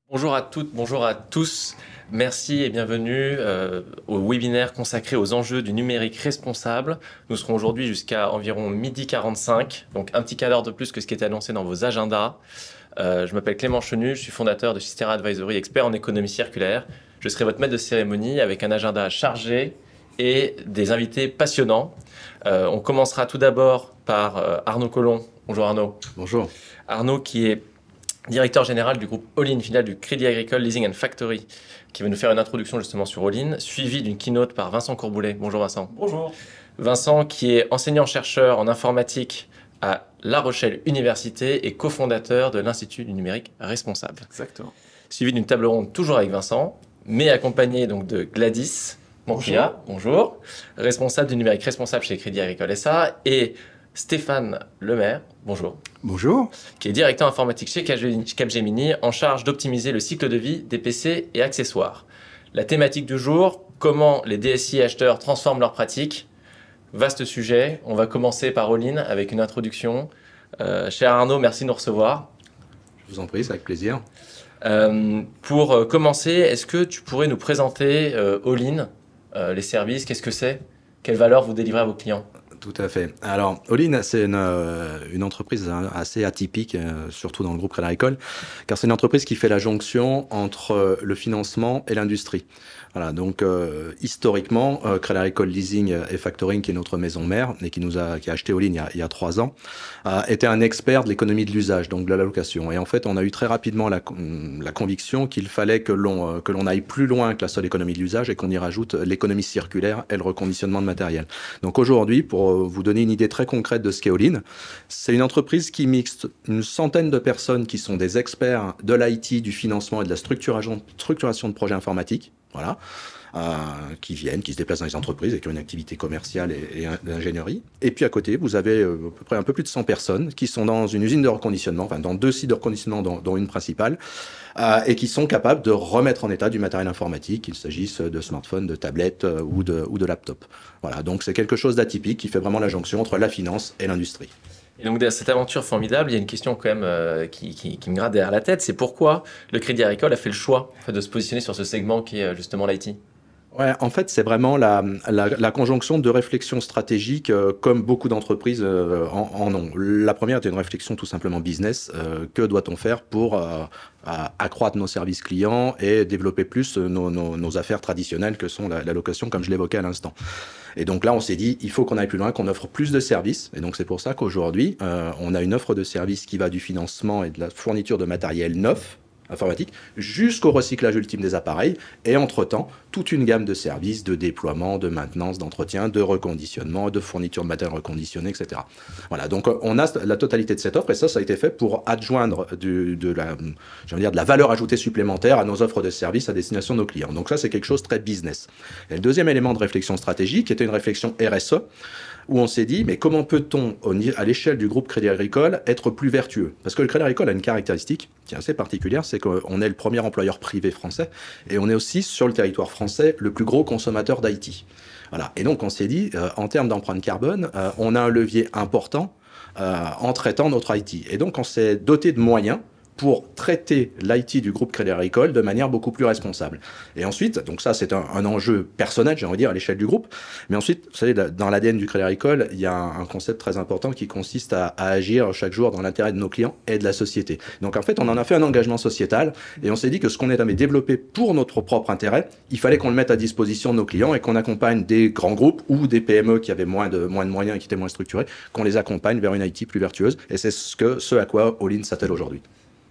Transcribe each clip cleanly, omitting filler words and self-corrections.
Bonjour à toutes, bonjour à tous. Merci et bienvenue au webinaire consacré aux enjeux du numérique responsable. Nous serons aujourd'hui jusqu'à environ 12h45, donc un petit quart d'heure de plus que ce qui était annoncé dans vos agendas. Je m'appelle Clément Chenu, je suis fondateur de Cistera Advisory, expert en économie circulaire. Je serai votre maître de cérémonie avec un agenda chargé et des invités passionnants. On commencera tout d'abord par Arnaud Collomb. Bonjour Arnaud. Bonjour. Arnaud qui est directeur général du groupe All-in, filiale du Crédit Agricole Leasing and Factory, qui va nous faire une introduction justement sur All-in, suivi d'une keynote par Vincent Courboulet. Bonjour Vincent. Bonjour. Vincent qui est enseignant-chercheur en informatique à La Rochelle Université et cofondateur de l'Institut du numérique responsable. Exactement. Suivi d'une table ronde toujours avec Vincent, mais accompagné donc de Gladys Montpia, bonjour, responsable du numérique responsable chez Crédit Agricole SA, et Stéphane Lemaire, bonjour. Bonjour. Qui est directeur informatique chez Capgemini, en charge d'optimiser le cycle de vie des PC et accessoires. La thématique du jour, comment les DSI et acheteurs transforment leurs pratiques. Vaste sujet. On va commencer par All-in avec une introduction. Cher Arnaud, merci de nous recevoir. Je vous en prie, c'est avec plaisir. Pour commencer, est-ce que tu pourrais nous présenter All-in, les services, qu'est-ce que c'est? Quelle valeur vous délivrez à vos clients? Tout à fait. Alors, All-in, c'est une entreprise assez atypique, surtout dans le groupe Crédit Agricole, car c'est une entreprise qui fait la jonction entre le financement et l'industrie. Voilà, donc historiquement, Crédit Agricole Leasing et Factoring, qui est notre maison mère et qui a acheté All-in il y a 3 ans, était un expert de l'économie de l'usage, donc de la location. Et en fait, on a eu très rapidement la conviction qu'il fallait que l'on aille plus loin que la seule économie de l'usage et qu'on y rajoute l'économie circulaire et le reconditionnement de matériel. Donc aujourd'hui, pour vous donner une idée très concrète de ce qu'est All-in, c'est une entreprise qui mixte une centaine de personnes qui sont des experts de l'IT, du financement et de la structuration de projets informatiques, voilà, qui se déplacent dans les entreprises et qui ont une activité commerciale et d'ingénierie. Et puis à côté, vous avez à peu près un peu plus de 100 personnes qui sont dans une usine de reconditionnement, enfin dans 2 sites de reconditionnement dont une principale, et qui sont capables de remettre en état du matériel informatique, qu'il s'agisse de smartphones, de tablettes ou de laptops. Voilà, donc c'est quelque chose d'atypique qui fait vraiment la jonction entre la finance et l'industrie. Et donc, dans cette aventure formidable, il y a une question quand même qui me gratte derrière la tête, c'est pourquoi le Crédit Agricole a fait le choix en fait, de se positionner sur ce segment qui est justement l'IT? Ouais, en fait, c'est vraiment la conjonction de réflexions stratégiques comme beaucoup d'entreprises en ont. La première était une réflexion tout simplement business. Que doit-on faire pour accroître nos services clients et développer plus nos affaires traditionnelles que sont la location, comme je l'évoquais à l'instant. Et donc là, on s'est dit, il faut qu'on aille plus loin, qu'on offre plus de services. Et donc c'est pour ça qu'aujourd'hui, on a une offre de services qui va du financement et de la fourniture de matériel neuf, informatique, jusqu'au recyclage ultime des appareils, et entre-temps, toute une gamme de services, de déploiement, de maintenance, d'entretien, de reconditionnement, de fourniture de matériel reconditionné, etc. Voilà, donc on a la totalité de cette offre, et ça a été fait pour adjoindre de la valeur ajoutée supplémentaire à nos offres de services à destination de nos clients. Donc ça, c'est quelque chose de très business. Et le deuxième élément de réflexion stratégique était une réflexion RSE, où on s'est dit, mais comment peut-on, à l'échelle du groupe Crédit Agricole, être plus vertueux? Parce que le Crédit Agricole a une caractéristique qui est assez particulière, c'est qu'on est le premier employeur privé français, et on est aussi, sur le territoire français, le plus gros consommateur d'IT. Voilà. Et donc, on s'est dit, en termes d'empreinte carbone, on a un levier important en traitant notre IT. Et donc, on s'est doté de moyens pour traiter l'IT du groupe Crédit Agricole de manière beaucoup plus responsable. Et ensuite, donc ça c'est un enjeu personnel, j'ai envie de dire, à l'échelle du groupe, mais ensuite, vous savez, dans l'ADN du Crédit Agricole, il y a un concept très important qui consiste à agir chaque jour dans l'intérêt de nos clients et de la société. Donc en fait, on en a fait un engagement sociétal, et on s'est dit que ce qu'on avait développé pour notre propre intérêt, il fallait qu'on le mette à disposition de nos clients et qu'on accompagne des grands groupes ou des PME qui avaient moins de moyens et qui étaient moins structurés, qu'on les accompagne vers une IT plus vertueuse, et c'est ce à quoi All-in s'attelle aujourd'hui.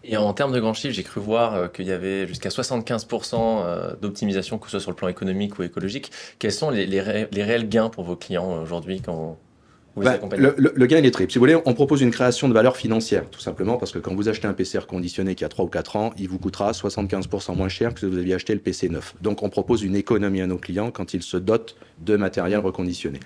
Et en termes de grands chiffres, j'ai cru voir qu'il y avait jusqu'à 75% d'optimisation, que ce soit sur le plan économique ou écologique. Quels sont les réels gains pour vos clients aujourd'hui quand vous les accompagnez? Le gain, il est triple. Si vous voulez, on propose une création de valeur financière, tout simplement, parce que quand vous achetez un PC reconditionné qui a 3 ou 4 ans, il vous coûtera 75% moins cher que si vous aviez acheté le PC neuf. Donc on propose une économie à nos clients quand ils se dotent de matériel reconditionné.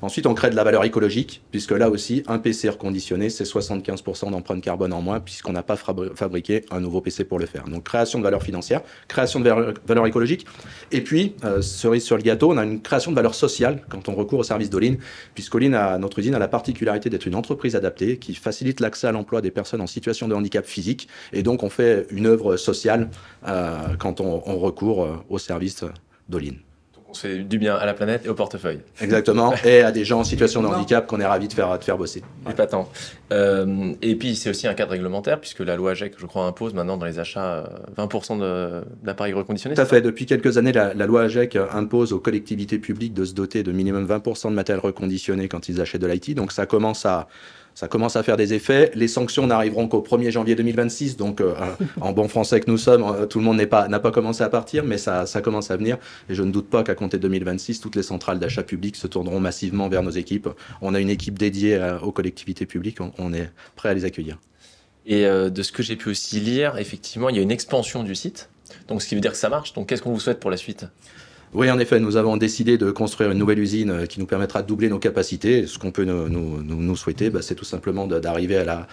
Ensuite, on crée de la valeur écologique, puisque là aussi, un PC reconditionné, c'est 75% d'empreinte carbone en moins, puisqu'on n'a pas fabriqué un nouveau PC pour le faire. Donc, création de valeur financière, création de valeur écologique, et puis, cerise sur le gâteau, on a une création de valeur sociale quand on recourt au service d'All-in, puisqu'All-in, notre usine, a la particularité d'être une entreprise adaptée qui facilite l'accès à l'emploi des personnes en situation de handicap physique, et donc on fait une œuvre sociale quand on recourt au service d'All-in. On se fait du bien à la planète et au portefeuille. Exactement, et à des gens en situation de handicap qu'on est ravis de faire bosser. Épatant. Et puis c'est aussi un cadre réglementaire, puisque la loi AGEC, je crois, impose maintenant dans les achats 20% d'appareils reconditionnés. Tout à fait, depuis quelques années, la loi AGEC impose aux collectivités publiques de se doter de minimum 20% de matériel reconditionné quand ils achètent de l'IT, donc ça commence à faire des effets. Les sanctions n'arriveront qu'au 1er janvier 2026, donc en bon français que nous sommes, tout le monde n'a pas commencé à partir, mais ça commence à venir. Et je ne doute pas qu'à compter de 2026, toutes les centrales d'achat public se tourneront massivement vers nos équipes. On a une équipe dédiée aux collectivités publiques, on est prêt à les accueillir. Et de ce que j'ai pu aussi lire, effectivement, il y a une expansion du site, donc ce qui veut dire que ça marche. Donc qu'est-ce qu'on vous souhaite pour la suite ? Oui, en effet, nous avons décidé de construire une nouvelle usine qui nous permettra de doubler nos capacités. Ce qu'on peut nous souhaiter, c'est tout simplement d'arriver à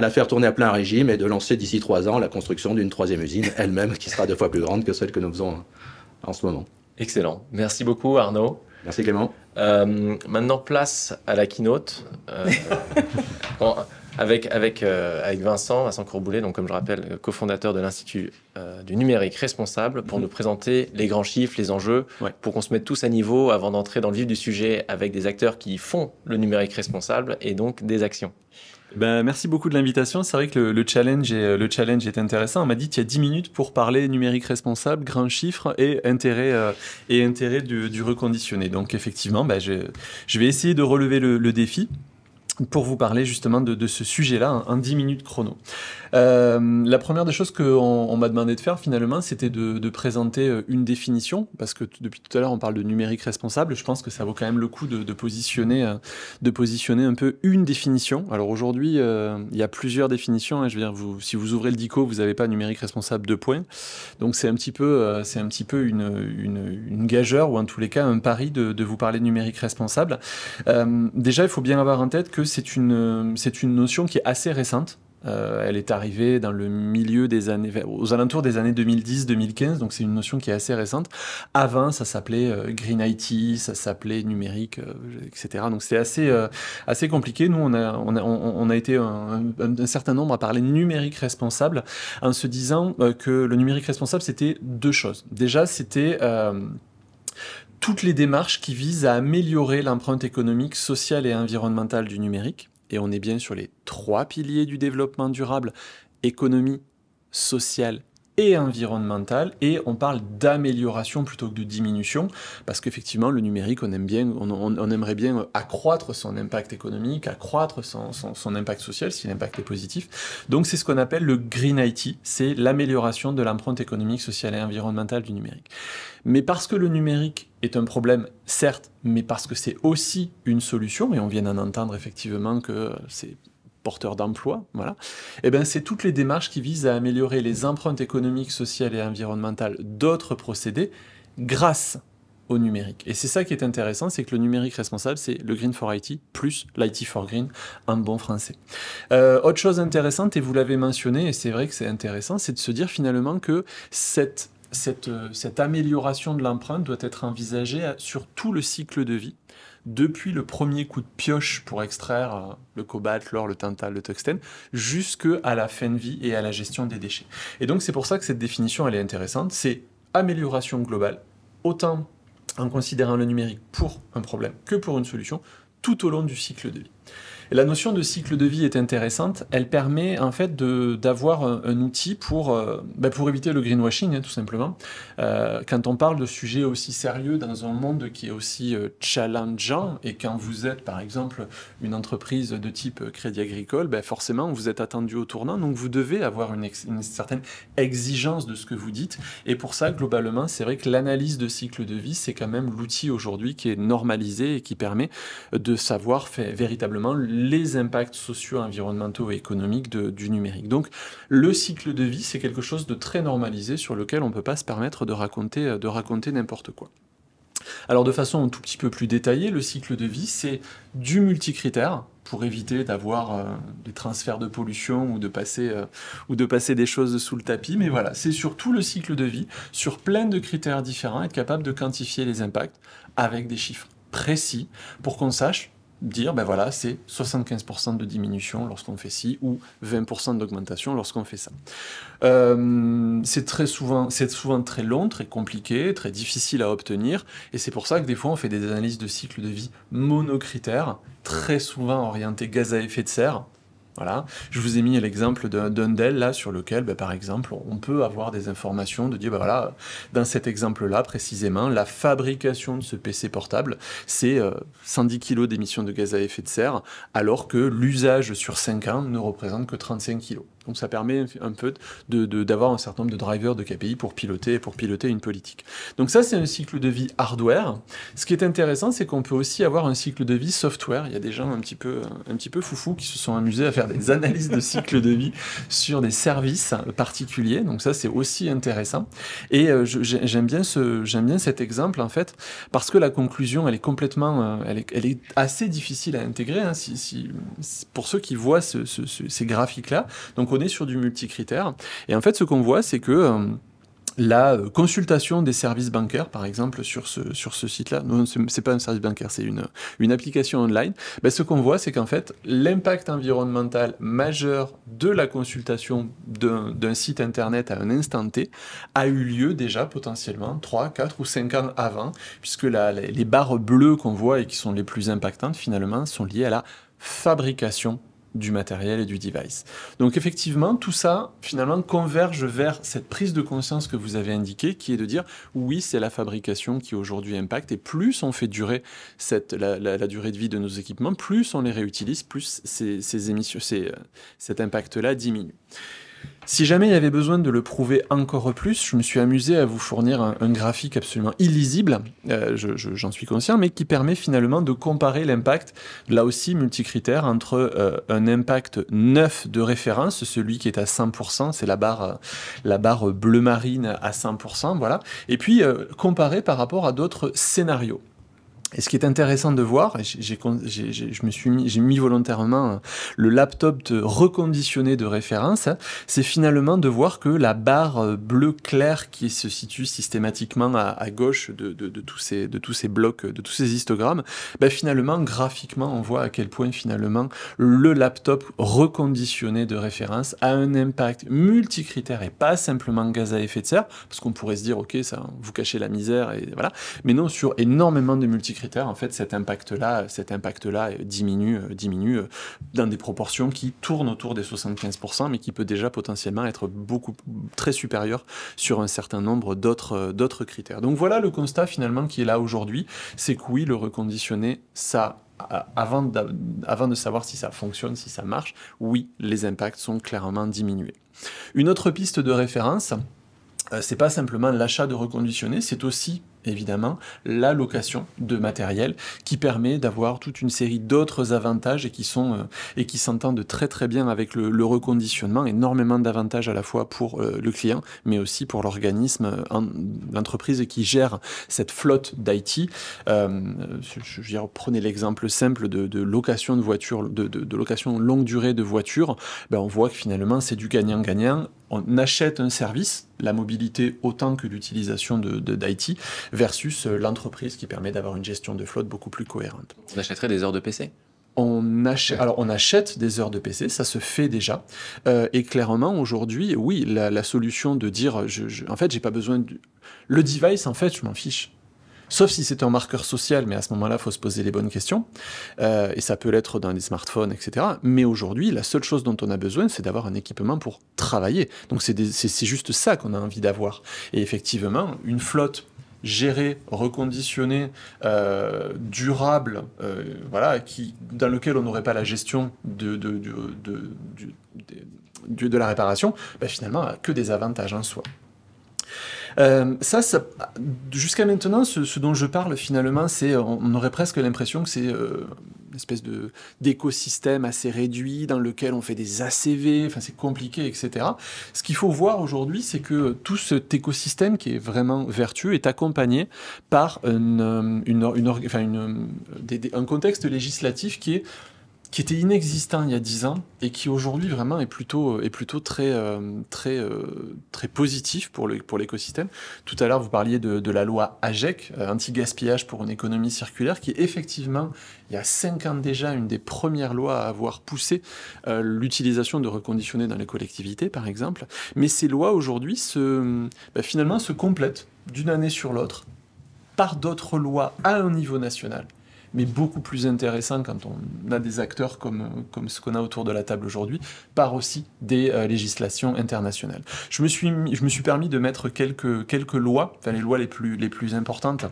la faire tourner à plein régime et de lancer d'ici 3 ans la construction d'une 3e usine, elle-même, qui sera 2 fois plus grande que celle que nous faisons en ce moment. Excellent. Merci beaucoup, Arnaud. Merci Clément. Maintenant, place à la keynote. Avec Vincent Courboulet, donc comme je rappelle, cofondateur de l'Institut du numérique responsable, pour nous présenter les grands chiffres, les enjeux, pour qu'on se mette tous à niveau avant d'entrer dans le vif du sujet avec des acteurs qui font le numérique responsable et donc des actions. Merci beaucoup de l'invitation. C'est vrai que le challenge est intéressant. On m'a dit qu'il y a 10 minutes pour parler numérique responsable, grands chiffres et intérêt du reconditionné. Donc effectivement, je vais essayer de relever le défi pour vous parler justement de ce sujet-là en 10 minutes chrono. La première des choses qu'on m'a demandé de faire finalement, c'était de présenter une définition, parce que depuis tout à l'heure on parle de numérique responsable. Je pense que ça vaut quand même le coup de positionner un peu une définition. Alors aujourd'hui, il y a plusieurs définitions, hein. Je veux dire, si vous ouvrez le DICO, vous n'avez pas numérique responsable 2 points. Donc c'est un petit peu une gageure, ou en tous les cas un pari de vous parler de numérique responsable. Déjà, il faut bien avoir en tête que c'est une notion qui est assez récente. Elle est arrivée dans le milieu des années, aux alentours des années 2010-2015, donc c'est une notion qui est assez récente. Avant, ça s'appelait Green IT, ça s'appelait numérique, etc. Donc c'est assez compliqué. Nous, on a été un certain nombre à parler numérique responsable, en se disant que le numérique responsable, c'était 2 choses. Déjà, c'était toutes les démarches qui visent à améliorer l'empreinte économique, sociale et environnementale du numérique. Et on est bien sur les 3 piliers du développement durable: économie, sociale et environnementale. Et on parle d'amélioration plutôt que de diminution, parce qu'effectivement, le numérique, on aimerait bien accroître son impact économique, accroître son impact social, si l'impact est positif. Donc c'est ce qu'on appelle le Green IT, c'est l'amélioration de l'empreinte économique, sociale et environnementale du numérique. Mais parce que le numérique est un problème, certes, mais parce que c'est aussi une solution, et on vient d'en entendre effectivement que c'est porteur d'emploi, voilà, et bien c'est toutes les démarches qui visent à améliorer les empreintes économiques, sociales et environnementales d'autres procédés grâce au numérique. Et c'est ça qui est intéressant, c'est que le numérique responsable, c'est le Green for IT plus l'IT for Green en bon français. Autre chose intéressante, et vous l'avez mentionné, et c'est vrai que c'est intéressant, c'est de se dire finalement que cette amélioration de l'empreinte doit être envisagée sur tout le cycle de vie, depuis le premier coup de pioche pour extraire le cobalt, l'or, le tantal, le tungstène, jusqu'à la fin de vie et à la gestion des déchets. Et donc c'est pour ça que cette définition, elle est intéressante, c'est amélioration globale, autant en considérant le numérique pour un problème que pour une solution, tout au long du cycle de vie. Et la notion de cycle de vie est intéressante, elle permet en fait d'avoir un outil pour éviter le greenwashing, hein, tout simplement. Quand on parle de sujets aussi sérieux dans un monde qui est aussi challengeant, et quand vous êtes par exemple une entreprise de type Crédit Agricole, forcément vous êtes attendu au tournant, donc vous devez avoir une certaine exigence de ce que vous dites, et pour ça globalement c'est vrai que l'analyse de cycle de vie, c'est quand même l'outil aujourd'hui qui est normalisé et qui permet de savoir véritablement les impacts sociaux, environnementaux et économiques du numérique. Donc le cycle de vie, c'est quelque chose de très normalisé sur lequel on ne peut pas se permettre de raconter n'importe quoi. Alors de façon un tout petit peu plus détaillée, le cycle de vie, c'est du multicritère, pour éviter d'avoir des transferts de pollution ou de passer des choses sous le tapis. Mais voilà, c'est sur tout le cycle de vie, sur plein de critères différents, être capable de quantifier les impacts avec des chiffres précis pour qu'on sache dire, ben voilà, c'est 75% de diminution lorsqu'on fait ci, ou 20% d'augmentation lorsqu'on fait ça. C'est souvent très long, très compliqué, très difficile à obtenir, et c'est pour ça que des fois on fait des analyses de cycle de vie monocritères, très souvent orientées gaz à effet de serre. Voilà. Je vous ai mis l'exemple d'un Dell là sur lequel, par exemple, on peut avoir des informations de dire, voilà, dans cet exemple-là précisément, la fabrication de ce PC portable, c'est 110 kg d'émissions de gaz à effet de serre, alors que l'usage sur 5 ans ne représente que 35 kg. Donc ça permet un peu d'avoir un certain nombre de drivers de KPI pour piloter une politique. Donc ça, c'est un cycle de vie hardware. Ce qui est intéressant, c'est qu'on peut aussi avoir un cycle de vie software. Il y a des gens un petit peu foufous qui se sont amusés à faire des analyses de cycle de vie sur des services particuliers. Donc ça, c'est aussi intéressant. Et j'aime bien cet exemple, en fait, parce que la conclusion, elle est complètement... elle est assez difficile à intégrer, hein, pour ceux qui voient ces graphiques-là. Donc on est sur du multicritère. Et en fait, ce qu'on voit, c'est que la consultation des services bancaires, par exemple, sur ce site-là, non, c'est pas un service bancaire, c'est une application online, ce qu'on voit, c'est qu'en fait, l'impact environnemental majeur de la consultation d'un site internet à un instant T a eu lieu déjà potentiellement 3, 4 ou 5 ans avant, puisque les barres bleues qu'on voit et qui sont les plus impactantes, finalement, sont liées à la fabrication du matériel et du device. Donc effectivement, tout ça, finalement, converge vers cette prise de conscience que vous avez indiquée, qui est de dire, oui, c'est la fabrication qui aujourd'hui impacte, et plus on fait durer la durée de vie de nos équipements, plus on les réutilise, plus ces émissions, cet impact-là diminue. Si jamais il y avait besoin de le prouver encore plus, je me suis amusé à vous fournir un graphique absolument illisible, j'en suis conscient, mais qui permet finalement de comparer l'impact, là aussi multicritère, entre un impact neuf de référence, celui qui est à 100%, c'est la barre bleu marine à 100%, voilà, et puis comparer par rapport à d'autres scénarios. Et ce qui est intéressant de voir, j'ai mis volontairement le laptop reconditionné de référence, c'est finalement de voir que la barre bleu clair qui se situe systématiquement à gauche de tous ces blocs, de tous ces histogrammes, finalement, graphiquement, on voit à quel point finalement le laptop reconditionné de référence a un impact multicritère et pas simplement gaz à effet de serre, parce qu'on pourrait se dire, ok, ça, vous cachez la misère, et voilà, mais non, sur énormément de multicritères, en fait, cet impact-là diminue dans des proportions qui tournent autour des 75%, mais qui peut déjà potentiellement être très supérieur sur un certain nombre d'autres critères. Donc voilà le constat finalement qui est là aujourd'hui, c'est que oui, le reconditionné, ça, avant de savoir si ça fonctionne, si ça marche, oui, les impacts sont clairement diminués. Une autre piste de référence, c'est pas simplement l'achat de reconditionné, c'est aussi évidemment la location de matériel qui permet d'avoir toute une série d'autres avantages et qui s'entendent très très bien avec le reconditionnement, énormément d'avantages à la fois pour le client mais aussi pour l'organisme, l'entreprise qui gère cette flotte d'IT. Prenez l'exemple simple de location de voiture, de location longue durée de voiture, on voit que finalement c'est du gagnant-gagnant. On achète un service, la mobilité autant que l'utilisation d'IT, versus l'entreprise qui permet d'avoir une gestion de flotte beaucoup plus cohérente. On achèterait des heures de PC ? Alors on achète des heures de PC, ça se fait déjà, et clairement aujourd'hui, oui, la solution de dire, en fait, j'ai pas besoin le device, en fait, je m'en fiche. Sauf si c'est un marqueur social, mais à ce moment-là, il faut se poser les bonnes questions. Et ça peut l'être dans les smartphones, etc. Mais aujourd'hui, la seule chose dont on a besoin, c'est d'avoir un équipement pour travailler. Donc c'est juste ça qu'on a envie d'avoir. Et effectivement, une flotte gérée, reconditionnée, durable, dans lequel on n'aurait pas la gestion de la réparation, finalement, a que des avantages en soi. Ça, jusqu'à maintenant, ce dont je parle finalement, on aurait presque l'impression que c'est une espèce d'écosystème assez réduit dans lequel on fait des ACV, enfin c'est compliqué, etc. Ce qu'il faut voir aujourd'hui, c'est que tout cet écosystème qui est vraiment vertueux est accompagné par un contexte législatif qui était inexistant il y a 10 ans et qui aujourd'hui vraiment est plutôt très positif pour l'écosystème. Tout à l'heure, vous parliez de la loi AGEC, anti-gaspillage pour une économie circulaire, qui est effectivement, il y a 5 ans déjà, une des premières lois à avoir poussé l'utilisation de reconditionnés dans les collectivités, par exemple. Mais ces lois aujourd'hui finalement se complètent d'une année sur l'autre par d'autres lois à un niveau national, mais beaucoup plus intéressant quand on a des acteurs comme ce qu'on a autour de la table aujourd'hui, par aussi des législations internationales. Je me suis permis de mettre quelques lois, enfin les lois les plus importantes,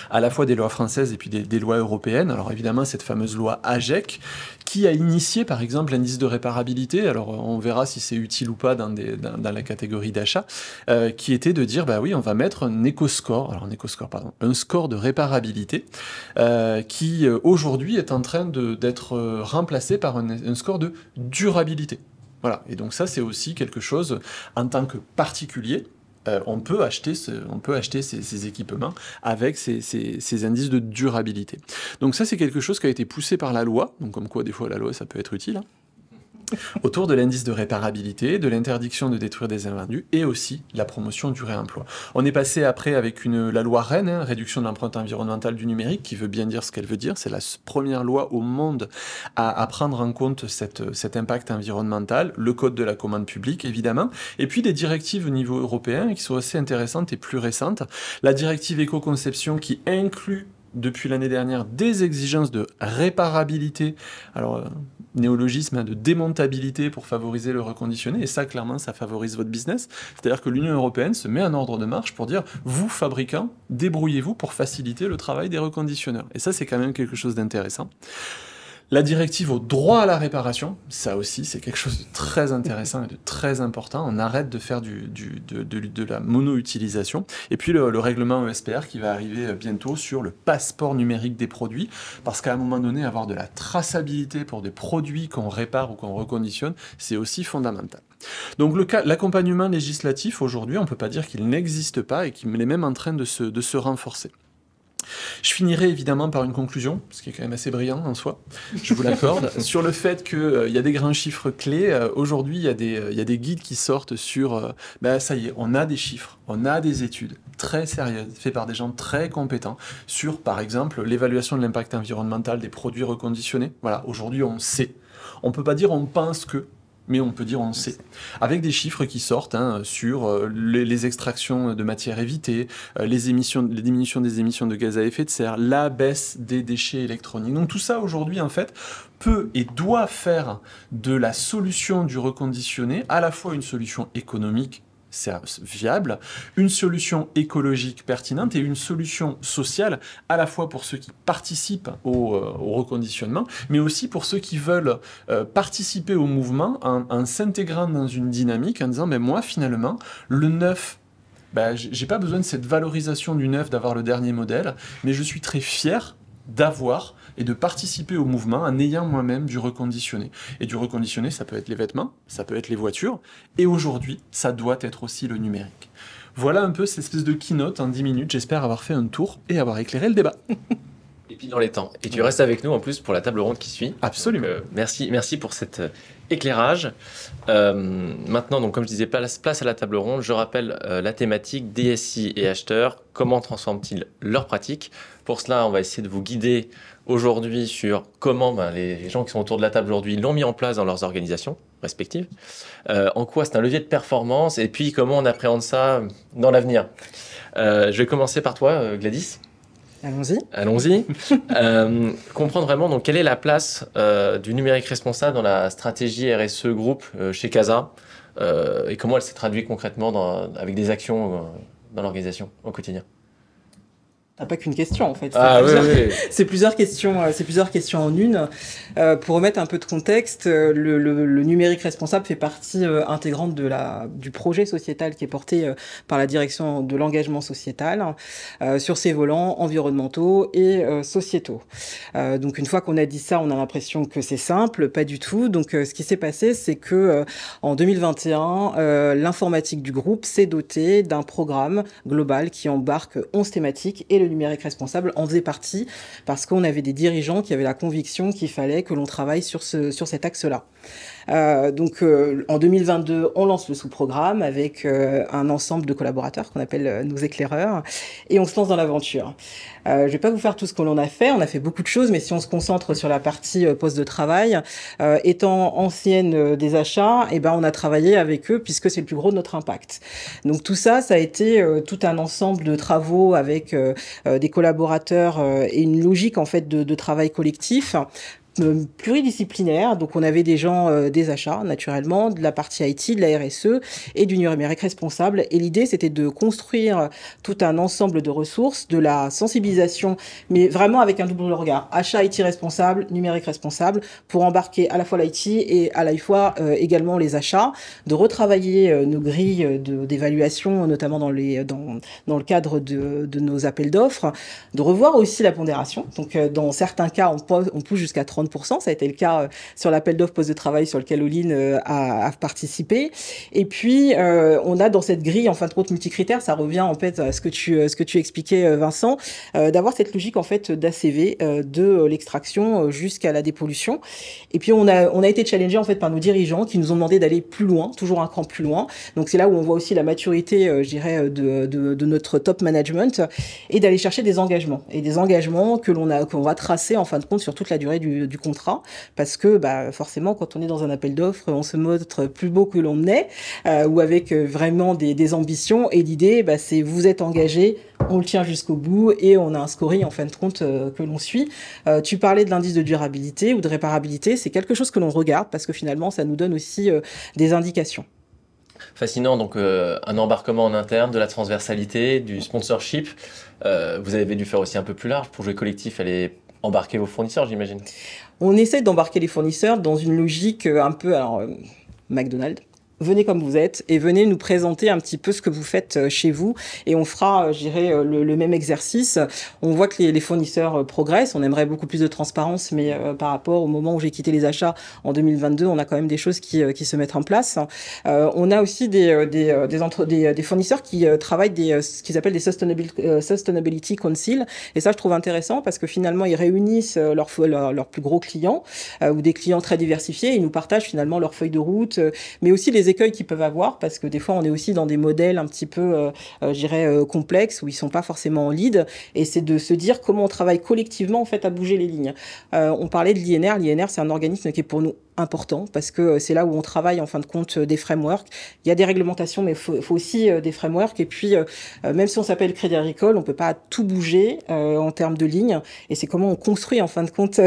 à la fois des lois françaises et puis des lois européennes. Alors évidemment, cette fameuse loi AGEC, qui a initié par exemple l'indice de réparabilité, alors on verra si c'est utile ou pas dans la catégorie d'achat, qui était de dire, bah oui, on va mettre un score de réparabilité, qui aujourd'hui est en train d'être remplacé par un score de durabilité. Voilà, et donc ça c'est aussi quelque chose, en tant que particulier, on peut acheter ces équipements avec ces indices de durabilité. Donc ça, c'est quelque chose qui a été poussé par la loi, donc comme quoi des fois la loi, ça peut être utile, hein, autour de l'indice de réparabilité, de l'interdiction de détruire des invendus et aussi la promotion du réemploi. On est passé après avec la loi REEN, réduction de l'empreinte environnementale du numérique, qui veut bien dire ce qu'elle veut dire. C'est la première loi au monde à prendre en compte cet impact environnemental, le code de la commande publique évidemment, et puis des directives au niveau européen qui sont assez intéressantes et plus récentes. La directive éco-conception qui inclut depuis l'année dernière des exigences de réparabilité, alors néologisme, de démontabilité pour favoriser le reconditionné, et ça clairement ça favorise votre business, c'est-à-dire que l'Union européenne se met en ordre de marche pour dire, vous fabricants, débrouillez-vous pour faciliter le travail des reconditionneurs, et ça c'est quand même quelque chose d'intéressant. La directive au droit à la réparation, ça aussi c'est quelque chose de très intéressant et de très important. On arrête de faire de la mono-utilisation. Et puis le règlement ESPR qui va arriver bientôt sur le passeport numérique des produits, parce qu'à un moment donné, avoir de la traçabilité pour des produits qu'on répare ou qu'on reconditionne, c'est aussi fondamental. Donc l'accompagnement législatif aujourd'hui, on ne peut pas dire qu'il n'existe pas et qu'il est même en train de se renforcer. Je finirai évidemment par une conclusion, ce qui est quand même assez brillant en soi, je vous l'accorde, sur le fait qu'il y a des grands chiffres clés. Aujourd'hui, il y a des guides qui sortent sur... ça y est, on a des chiffres, on a des études très sérieuses, faites par des gens très compétents, sur, par exemple, l'évaluation de l'impact environnemental des produits reconditionnés. Voilà, aujourd'hui, on sait. On ne peut pas dire on pense que, mais on peut dire on sait. Avec des chiffres qui sortent sur les extractions de matières évitées, les diminutions des émissions de gaz à effet de serre, la baisse des déchets électroniques. Donc tout ça aujourd'hui en fait peut et doit faire de la solution du reconditionné à la fois une solution économique viable, une solution écologique pertinente et une solution sociale à la fois pour ceux qui participent au reconditionnement, mais aussi pour ceux qui veulent participer au mouvement en s'intégrant dans une dynamique, en disant moi finalement le neuf, j'ai pas besoin de cette valorisation du neuf, d'avoir le dernier modèle, mais je suis très fier d'avoir et de participer au mouvement en ayant moi-même du reconditionné. Et du reconditionné, ça peut être les vêtements, ça peut être les voitures, et aujourd'hui, ça doit être aussi le numérique. Voilà un peu cette espèce de keynote en 10 minutes, j'espère avoir fait un tour et avoir éclairé le débat. Et puis dans les temps. Et tu restes avec nous en plus pour la table ronde qui suit. Absolument. Donc, merci pour cet éclairage. Maintenant, donc, comme je disais, place à la table ronde. Je rappelle la thématique DSI et acheteurs. Comment transforment-ils leurs pratiques? Pour cela, on va essayer de vous guider aujourd'hui sur comment les gens qui sont autour de la table aujourd'hui l'ont mis en place dans leurs organisations respectives. En quoi c'est un levier de performance et puis comment on appréhende ça dans l'avenir. Je vais commencer par toi, Gladys. Allons-y. Comprendre vraiment donc, quelle est la place du numérique responsable dans la stratégie RSE groupe chez CASA et comment elle s'est traduite concrètement avec des actions dans l'organisation au quotidien. T'as pas qu'une question en fait. Ah oui, oui. C'est plusieurs questions en une. Pour remettre un peu de contexte, le numérique responsable fait partie intégrante du projet sociétal qui est porté par la direction de l'engagement sociétal sur ses volants environnementaux et sociétaux. Donc une fois qu'on a dit ça, on a l'impression que c'est simple, pas du tout. Donc ce qui s'est passé, c'est que en 2021, l'informatique du groupe s'est dotée d'un programme global qui embarque 11 thématiques et le numérique responsable en faisait partie parce qu'on avait des dirigeants qui avaient la conviction qu'il fallait que l'on travaille sur cet axe-là. Donc en 2022, on lance le sous-programme avec un ensemble de collaborateurs qu'on appelle nos éclaireurs et on se lance dans l'aventure. Je vais pas vous faire tout ce que l'on a fait, on a fait beaucoup de choses, mais si on se concentre sur la partie poste de travail, étant ancienne des achats, eh ben on a travaillé avec eux puisque c'est le plus gros de notre impact. Donc tout ça, ça a été tout un ensemble de travaux avec des collaborateurs et une logique en fait de travail collectif. Pluridisciplinaire, donc on avait des gens des achats naturellement, de la partie IT, de la RSE et du numérique responsable, et l'idée c'était de construire tout un ensemble de ressources, de la sensibilisation, mais vraiment avec un double regard, achat IT responsable, numérique responsable, pour embarquer à la fois l'IT et à la fois également les achats, de retravailler nos grilles d'évaluation, notamment dans le cadre de nos appels d'offres, de revoir aussi la pondération, donc dans certains cas on pousse jusqu'à 30%. Ça a été le cas sur l'appel d'offres poste de travail sur lequel Oline a participé. Et puis, on a dans cette grille, en fin de compte, multicritères, ça revient en fait à ce que tu expliquais, Vincent, d'avoir cette logique en fait d'ACV, de l'extraction jusqu'à la dépollution. Et puis, on a été challengé en fait par nos dirigeants qui nous ont demandé d'aller plus loin, toujours un cran plus loin. Donc, c'est là où on voit aussi la maturité, je dirais, de notre top management et d'aller chercher des engagements. Et des engagements qu'on va tracer en fin de compte sur toute la durée du contrat, parce que forcément quand on est dans un appel d'offres, on se montre plus beau que l'on est, ou avec vraiment des ambitions, et l'idée c'est vous êtes engagé, on le tient jusqu'au bout et on a un scoring en fin de compte que l'on suit. Tu parlais de l'indice de durabilité ou de réparabilité, c'est quelque chose que l'on regarde parce que finalement ça nous donne aussi des indications. Fascinant, donc un embarquement en interne, de la transversalité, du sponsorship. Vous avez dû faire aussi un peu plus large pour jouer collectif, aller embarquer vos fournisseurs, j'imagine. On essaie d'embarquer les fournisseurs dans une logique un peu, McDonald's. Venez comme vous êtes et venez nous présenter un petit peu ce que vous faites chez vous et on fera, je dirais, le même exercice. On voit que les fournisseurs progressent, on aimerait beaucoup plus de transparence, mais par rapport au moment où j'ai quitté les achats en 2022, on a quand même des choses qui se mettent en place. On a aussi des fournisseurs qui travaillent ce qu'ils appellent des Sustainability Council, et ça je trouve intéressant parce que finalement ils réunissent leurs plus gros clients ou des clients très diversifiés, ils nous partagent finalement leur feuille de route, mais aussi les écueils qu'ils peuvent avoir, parce que des fois on est aussi dans des modèles un petit peu je dirais complexes où ils sont pas forcément en lead, et c'est de se dire comment on travaille collectivement en fait à bouger les lignes. On parlait de l'INR c'est un organisme qui est pour nous important parce que c'est là où on travaille en fin de compte des frameworks. Il y a des réglementations mais faut aussi des frameworks, et puis même si on s'appelle Crédit Agricole, on peut pas tout bouger en termes de lignes, et c'est comment on construit en fin de compte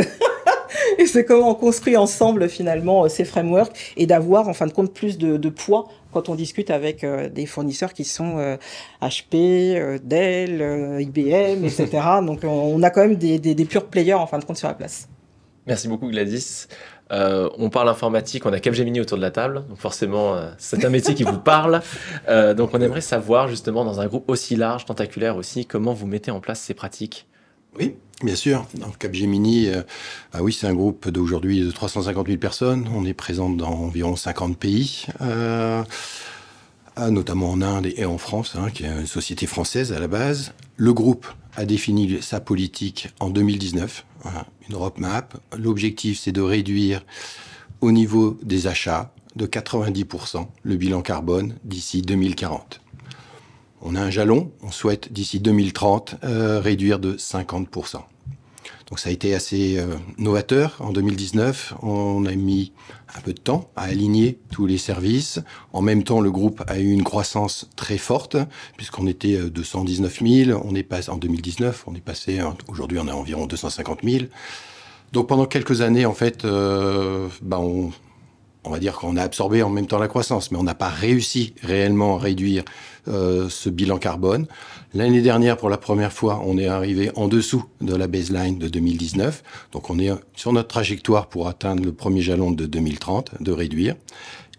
et c'est comment on construit ensemble finalement ces frameworks, et d'avoir en fin de compte plus de poids quand on discute avec des fournisseurs qui sont HP, Dell, IBM, etc. Donc on a quand même des pure players en fin de compte sur la place. Merci beaucoup Gladys. On parle informatique, on a Capgemini autour de la table, donc forcément c'est un métier qui vous parle. Donc on aimerait savoir justement dans un groupe aussi large, tentaculaire aussi, comment vous mettez en place ces pratiques. Oui, bien sûr. Donc, Capgemini, oui, c'est un groupe d'aujourd'hui de 350 000 personnes. On est présent dans environ 50 pays, notamment en Inde et en France, qui est une société française à la base. Le groupe a défini sa politique en 2019, une roadmap. L'objectif, c'est de réduire au niveau des achats de 90% le bilan carbone d'ici 2040. On a un jalon, on souhaite d'ici 2030 réduire de 50%. Donc ça a été assez novateur. En 2019, on a mis un peu de temps à aligner tous les services. En même temps, le groupe a eu une croissance très forte, puisqu'on était 219 000. On est passé, en 2019, on est passé, aujourd'hui on a environ 250 000. Donc pendant quelques années, en fait, on on va dire qu'on a absorbé en même temps la croissance, mais on n'a pas réussi réellement à réduire ce bilan carbone. L'année dernière, pour la première fois, on est arrivé en dessous de la baseline de 2019. Donc on est sur notre trajectoire pour atteindre le premier jalon de 2030, de réduire.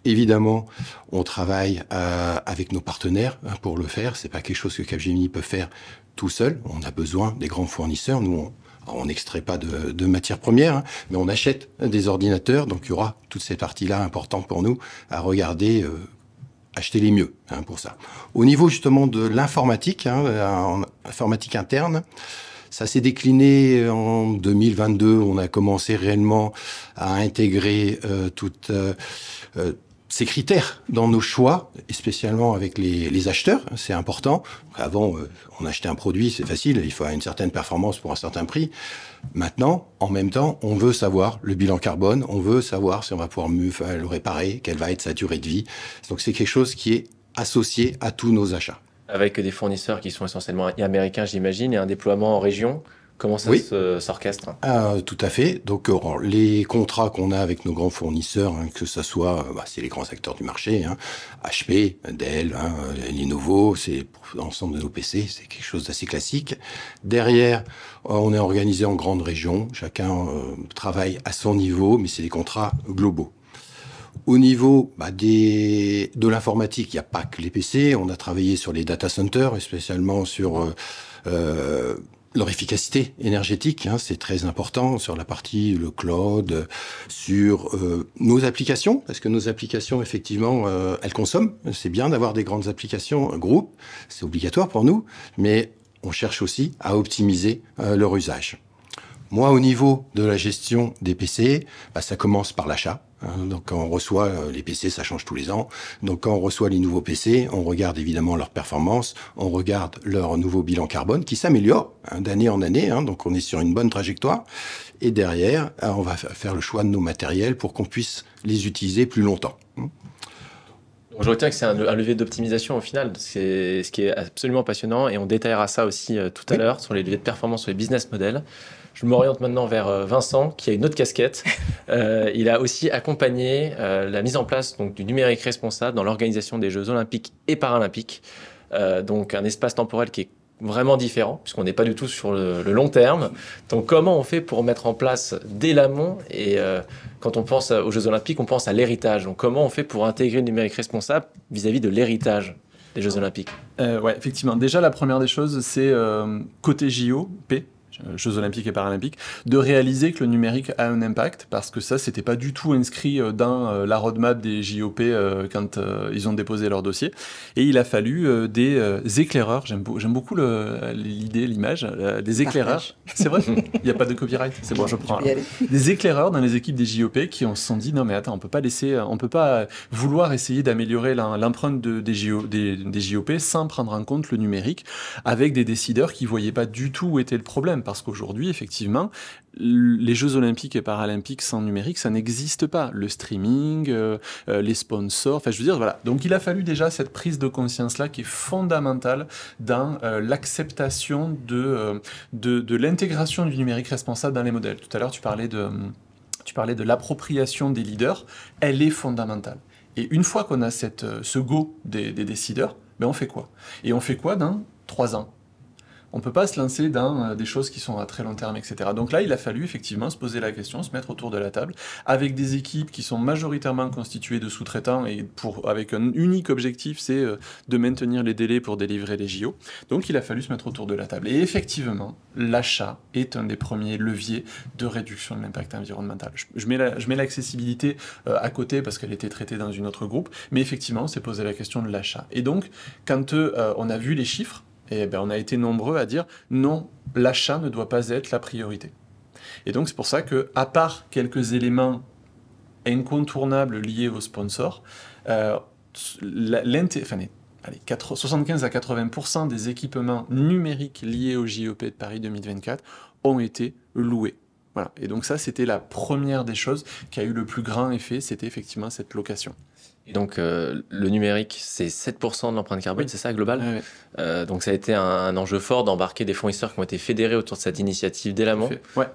Évidemment, on travaille avec nos partenaires pour le faire. C'est pas quelque chose que Capgemini peut faire tout seul. On a besoin des grands fournisseurs. Nous, on n'extrait pas de matières premières, mais on achète des ordinateurs. Donc il y aura toute cette partie-là importante pour nous à regarder, acheter les mieux pour ça. Au niveau justement de l'informatique, informatique interne, ça s'est décliné en 2022. On a commencé réellement à intégrer toutes ces critères dans nos choix, et spécialement avec les acheteurs, c'est important. Avant, on achetait un produit, c'est facile, il faut une certaine performance pour un certain prix. Maintenant, en même temps, on veut savoir le bilan carbone, on veut savoir si on va pouvoir mieux le réparer, quelle va être sa durée de vie. Donc c'est quelque chose qui est associé à tous nos achats. Avec des fournisseurs qui sont essentiellement américains, j'imagine, et un déploiement en région. Comment ça s'orchestre ? Tout à fait. Donc, les contrats qu'on a avec nos grands fournisseurs, que ce soit, c'est les grands acteurs du marché, HP, Dell, Lenovo, c'est pour l'ensemble de nos PC, c'est quelque chose d'assez classique. Derrière, on est organisé en grandes régions. Chacun travaille à son niveau, mais c'est des contrats globaux. Au niveau de l'informatique, il n'y a pas que les PC. On a travaillé sur les data centers, et spécialement sur leur efficacité énergétique, c'est très important sur la partie le cloud, sur nos applications, parce que nos applications, effectivement, elles consomment. C'est bien d'avoir des grandes applications, groupe, c'est obligatoire pour nous, mais on cherche aussi à optimiser leur usage. Moi, au niveau de la gestion des PC, ça commence par l'achat. Donc, quand on reçoit les PC, ça change tous les ans. Donc, quand on reçoit les nouveaux PC, on regarde évidemment leur performance, on regarde leur nouveau bilan carbone qui s'améliore d'année en année. Donc, on est sur une bonne trajectoire. Et derrière, on va faire le choix de nos matériels pour qu'on puisse les utiliser plus longtemps. Je retiens que c'est un levier d'optimisation au final, c'est ce qui est absolument passionnant et on détaillera ça aussi tout à l'heure sur les leviers de performance, sur les business models. Je m'oriente maintenant vers Vincent qui a une autre casquette. Il a aussi accompagné la mise en place donc, du numérique responsable dans l'organisation des Jeux Olympiques et Paralympiques. Donc un espace temporel qui est vraiment différent puisqu'on n'est pas du tout sur le long terme. Donc comment on fait pour mettre en place dès l'amont et quand on pense aux Jeux Olympiques, on pense à l'héritage. Donc comment on fait pour intégrer le numérique responsable vis-à-vis de l'héritage des Jeux Olympiques ? Ouais, effectivement. Déjà, la première des choses, c'est côté JOP, Jeux Olympiques et Paralympiques, de réaliser que le numérique a un impact, parce que ça, c'était pas du tout inscrit dans la roadmap des JOP quand ils ont déposé leur dossier. Et il a fallu des éclaireurs, j'aime beaucoup l'idée, l'image, des éclaireurs. C'est vrai, il n'y a pas de copyright, c'est bon, je prends. Des éclaireurs dans les équipes des JOP qui se sont dit, non mais attends, on peut pas vouloir essayer d'améliorer l'empreinte des JOP sans prendre en compte le numérique, avec des décideurs qui voyaient pas du tout où était le problème. Parce qu'aujourd'hui, effectivement, les Jeux Olympiques et Paralympiques sans numérique, ça n'existe pas. Le streaming, les sponsors, enfin, je veux dire, voilà. Donc, il a fallu déjà cette prise de conscience-là qui est fondamentale dans l'acceptation de l'intégration du numérique responsable dans les modèles. Tout à l'heure, tu parlais de l'appropriation des leaders. Elle est fondamentale. Et une fois qu'on a ce go des décideurs, on fait quoi ? Et on fait quoi dans 3 ans ? On ne peut pas se lancer dans des choses qui sont à très long terme, etc. Donc là, il a fallu effectivement se poser la question, se mettre autour de la table, avec des équipes qui sont majoritairement constituées de sous-traitants, et avec un unique objectif, c'est de maintenir les délais pour délivrer les JO. Donc il a fallu se mettre autour de la table. Et effectivement, l'achat est un des premiers leviers de réduction de l'impact environnemental. Je mets l'accessibilité à côté parce qu'elle était traitée dans une autre groupe, mais effectivement, on s'est posé la question de l'achat. Et donc, quand on a vu les chiffres, on a été nombreux à dire non, l'achat ne doit pas être la priorité. Et donc c'est pour ça que, à part quelques éléments incontournables liés aux sponsors, 75 à 80% des équipements numériques liés au JOP de Paris 2024 ont été loués. Voilà. Et donc ça, c'était la première des choses qui a eu le plus grand effet, c'était effectivement cette location. Et donc, le numérique, c'est 7% de l'empreinte carbone, Oui. c'est ça, global? Donc, ça a été un enjeu fort d'embarquer des fournisseurs qui ont été fédérés autour de cette initiative dès l'amont. Ouais.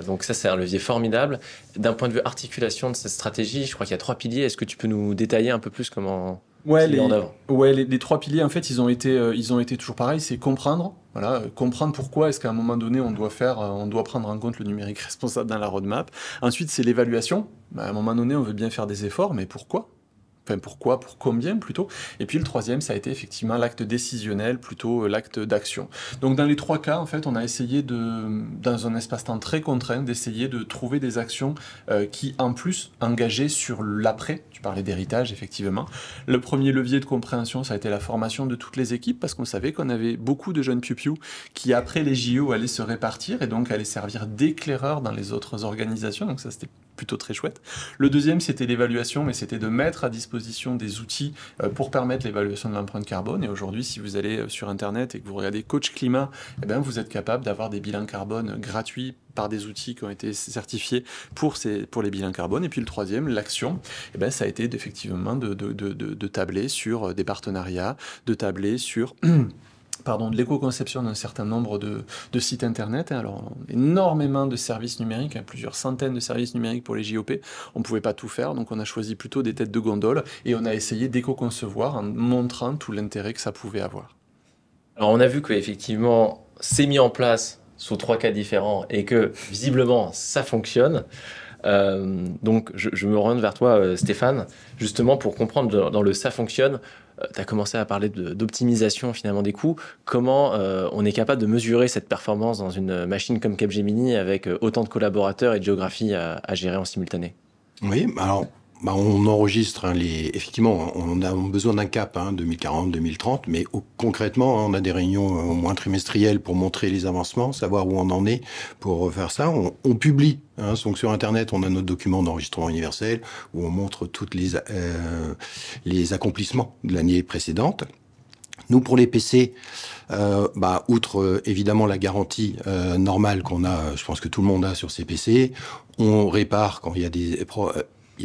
Donc, ça, c'est un levier formidable. D'un point de vue articulation de cette stratégie, je crois qu'il y a 3 piliers. Est-ce que tu peux nous détailler un peu plus comment c'est mis en œuvre? Les 3 piliers, en fait, ils ont été toujours pareils. C'est comprendre, comprendre pourquoi est-ce qu'à un moment donné, on doit prendre en compte le numérique responsable dans la roadmap. Ensuite, c'est l'évaluation. À un moment donné, on veut bien faire des efforts, mais pourquoi? Enfin, pourquoi, pour combien plutôt. Et puis le troisième, ça a été effectivement l'acte décisionnel, plutôt l'acte d'action. Donc dans les 3 cas, en fait, on a essayé dans un espace-temps très contraint, d'essayer de trouver des actions qui, en plus, engageaient sur l'après. Tu parlais d'héritage, effectivement. Le premier levier de compréhension, ça a été la formation de toutes les équipes, parce qu'on savait qu'on avait beaucoup de jeunes piou-piou qui, après les JO, allaient se répartir et donc allaient servir d'éclaireurs dans les autres organisations. Donc ça, c'était plutôt très chouette. Le deuxième, c'était l'évaluation, mais c'était de mettre à disposition des outils pour permettre l'évaluation de l'empreinte carbone. Et aujourd'hui, si vous allez sur Internet et que vous regardez Coach Climat, vous êtes capable d'avoir des bilans carbone gratuits par des outils qui ont été certifiés pour les bilans carbone. Et puis le troisième, l'action, ça a été effectivement de tabler sur des partenariats, de tabler sur de l'éco-conception d'un certain nombre de sites internet. Alors, énormément de services numériques, plusieurs centaines de services numériques pour les JOP. On ne pouvait pas tout faire, donc on a choisi plutôt des têtes de gondole et on a essayé d'éco-concevoir en montrant tout l'intérêt que ça pouvait avoir. Alors, on a vu qu'effectivement, c'est mis en place sous 3 cas différents et que, visiblement, ça fonctionne. Donc, je me rends vers toi, Stéphane, justement pour comprendre dans le « ça fonctionne », tu as commencé à parler d'optimisation finalement des coûts. Comment on est capable de mesurer cette performance dans une machine comme Capgemini avec autant de collaborateurs et de géographie à gérer en simultané? Oui, alors on enregistre effectivement, on a besoin d'un cap 2040, 2030, mais concrètement, on a des réunions au moins trimestrielles pour montrer les avancements, savoir où on en est pour faire ça. On publie, donc sur Internet, on a notre document d'enregistrement universel où on montre toutes les accomplissements de l'année précédente. Nous, pour les PC, outre évidemment la garantie normale qu'on a, je pense que tout le monde a sur ces PC, on répare quand il y a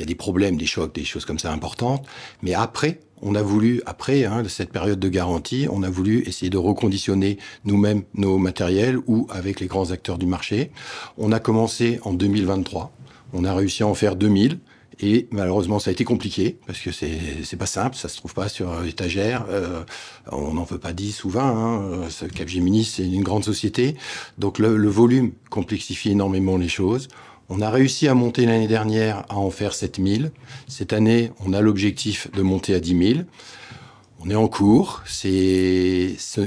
des problèmes, des chocs, des choses comme ça importantes. Mais après, on a voulu, cette période de garantie, on a voulu essayer de reconditionner nous-mêmes nos matériels ou avec les grands acteurs du marché. On a commencé en 2023. On a réussi à en faire 2000. Et malheureusement, ça a été compliqué, parce que c'est pas simple, ça se trouve pas sur étagère, on n'en veut pas 10 ou 20, Capgemini, c'est une grande société, donc le volume complexifie énormément les choses. On a réussi à monter l'année dernière à en faire 7000. Cette année, on a l'objectif de monter à 10 000. On est en cours,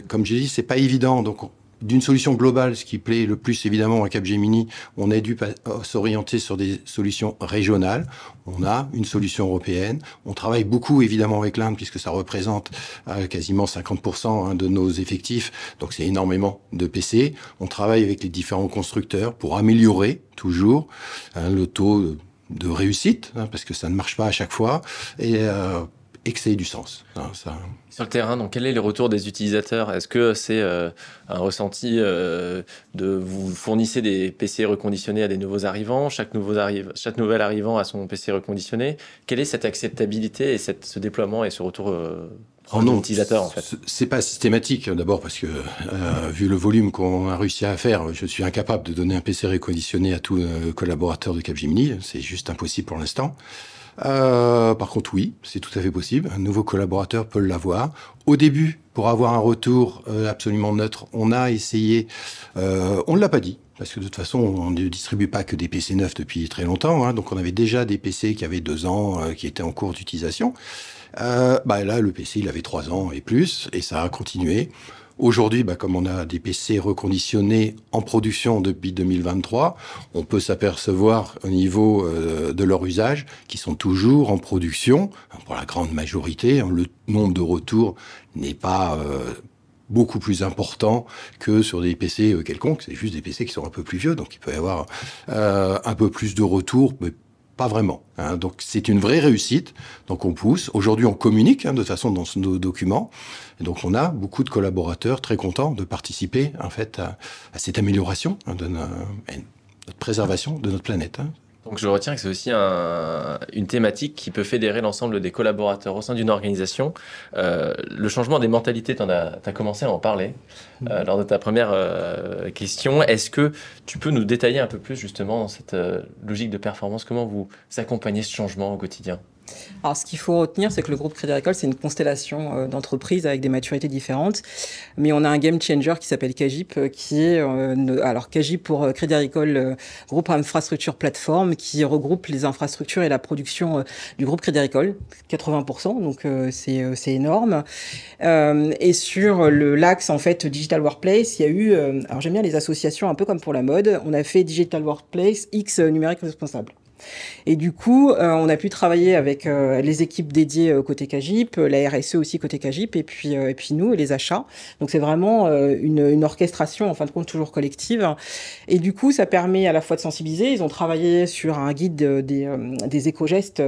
comme j'ai dit, c'est pas évident, donc d'une solution globale, ce qui plaît le plus évidemment à Capgemini, on a dû s'orienter sur des solutions régionales. On a une solution européenne. On travaille beaucoup évidemment avec l'Inde puisque ça représente quasiment 50% de nos effectifs. Donc c'est énormément de PC. On travaille avec les différents constructeurs pour améliorer toujours le taux de réussite parce que ça ne marche pas à chaque fois et que ça ait du sens. Sur le terrain, donc, quel est le retour des utilisateurs? Est-ce que c'est un ressenti de vous fournissez des PC reconditionnés à des nouveaux arrivants, chaque nouvel arrivant a son PC reconditionné? Quelle est cette acceptabilité et ce déploiement et ce retour des utilisateurs en fait? C'est pas systématique, d'abord parce que vu le volume qu'on a réussi à faire, je suis incapable de donner un PC reconditionné à tous les collaborateurs de Capgemini, c'est juste impossible pour l'instant. Par contre, oui, c'est tout à fait possible. Un nouveau collaborateur peut l'avoir. Au début, pour avoir un retour absolument neutre, on a essayé, on ne l'a pas dit, parce que de toute façon, on ne distribue pas que des PC neufs depuis très longtemps. Donc, on avait déjà des PC qui avaient 2 ans, qui étaient en cours d'utilisation. Là, le PC, il avait 3 ans et plus, et ça a continué. Aujourd'hui, comme on a des PC reconditionnés en production depuis 2023, on peut s'apercevoir au niveau de leur usage qu'ils sont toujours en production. Pour la grande majorité, le nombre de retours n'est pas beaucoup plus important que sur des PC quelconques. C'est juste des PC qui sont un peu plus vieux, donc il peut y avoir un peu plus de retours, mais pas vraiment. Donc c'est une vraie réussite. Donc on pousse. Aujourd'hui on communique de toute façon dans nos documents. Et donc on a beaucoup de collaborateurs très contents de participer en fait à cette amélioration de notre préservation de notre planète. Donc je retiens que c'est aussi une thématique qui peut fédérer l'ensemble des collaborateurs au sein d'une organisation. Le changement des mentalités, tu as commencé à en parler lors de ta première question. Est-ce que tu peux nous détailler un peu plus justement dans cette logique de performance? Comment vous accompagnez ce changement au quotidien? Alors, ce qu'il faut retenir, c'est que le groupe Crédit Agricole, c'est une constellation d'entreprises avec des maturités différentes. Mais on a un game changer qui s'appelle CAGIP, qui est, alors CAGIP pour Crédit Agricole, groupe infrastructure plateforme, qui regroupe les infrastructures et la production du groupe Crédit Agricole, 80%, donc c'est énorme. Et sur l'axe, en fait, Digital Workplace, il y a eu, alors j'aime bien les associations, un peu comme pour la mode, on a fait Digital Workplace X numérique responsable. Et du coup, on a pu travailler avec les équipes dédiées côté CAGIP, la RSE aussi côté CAGIP, et puis nous, et les achats. Donc c'est vraiment une orchestration, en fin de compte, toujours collective. Et du coup, ça permet à la fois de sensibiliser. Ils ont travaillé sur un guide des éco-gestes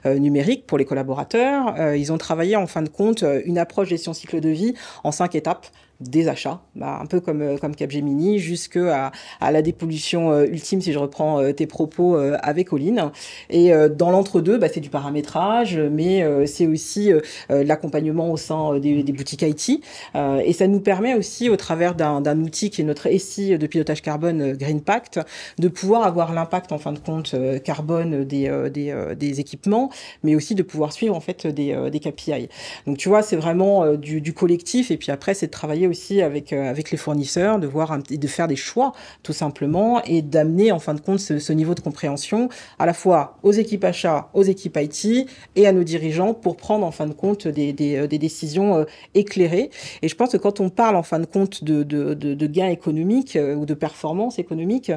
numériques pour les collaborateurs. Ils ont travaillé, en fin de compte, une approche gestion cycle de vie en 5 étapes. Des achats, un peu comme Capgemini, jusqu'à la dépollution ultime, si je reprends tes propos avec Oline. Et dans l'entre-deux, c'est du paramétrage, mais c'est aussi l'accompagnement au sein des boutiques IT. Et ça nous permet aussi, au travers d'un outil qui est notre SI de pilotage carbone GreenPact, de pouvoir avoir l'impact, en fin de compte, carbone des équipements, mais aussi de pouvoir suivre en fait des KPI. Donc tu vois, c'est vraiment du collectif, et puis après, c'est de travailler aussi avec les fournisseurs, de voir de faire des choix tout simplement, et d'amener en fin de compte ce niveau de compréhension à la fois aux équipes achats, aux équipes IT et à nos dirigeants pour prendre en fin de compte des décisions éclairées. Et je pense que quand on parle en fin de compte de gains économiques ou de performance économique,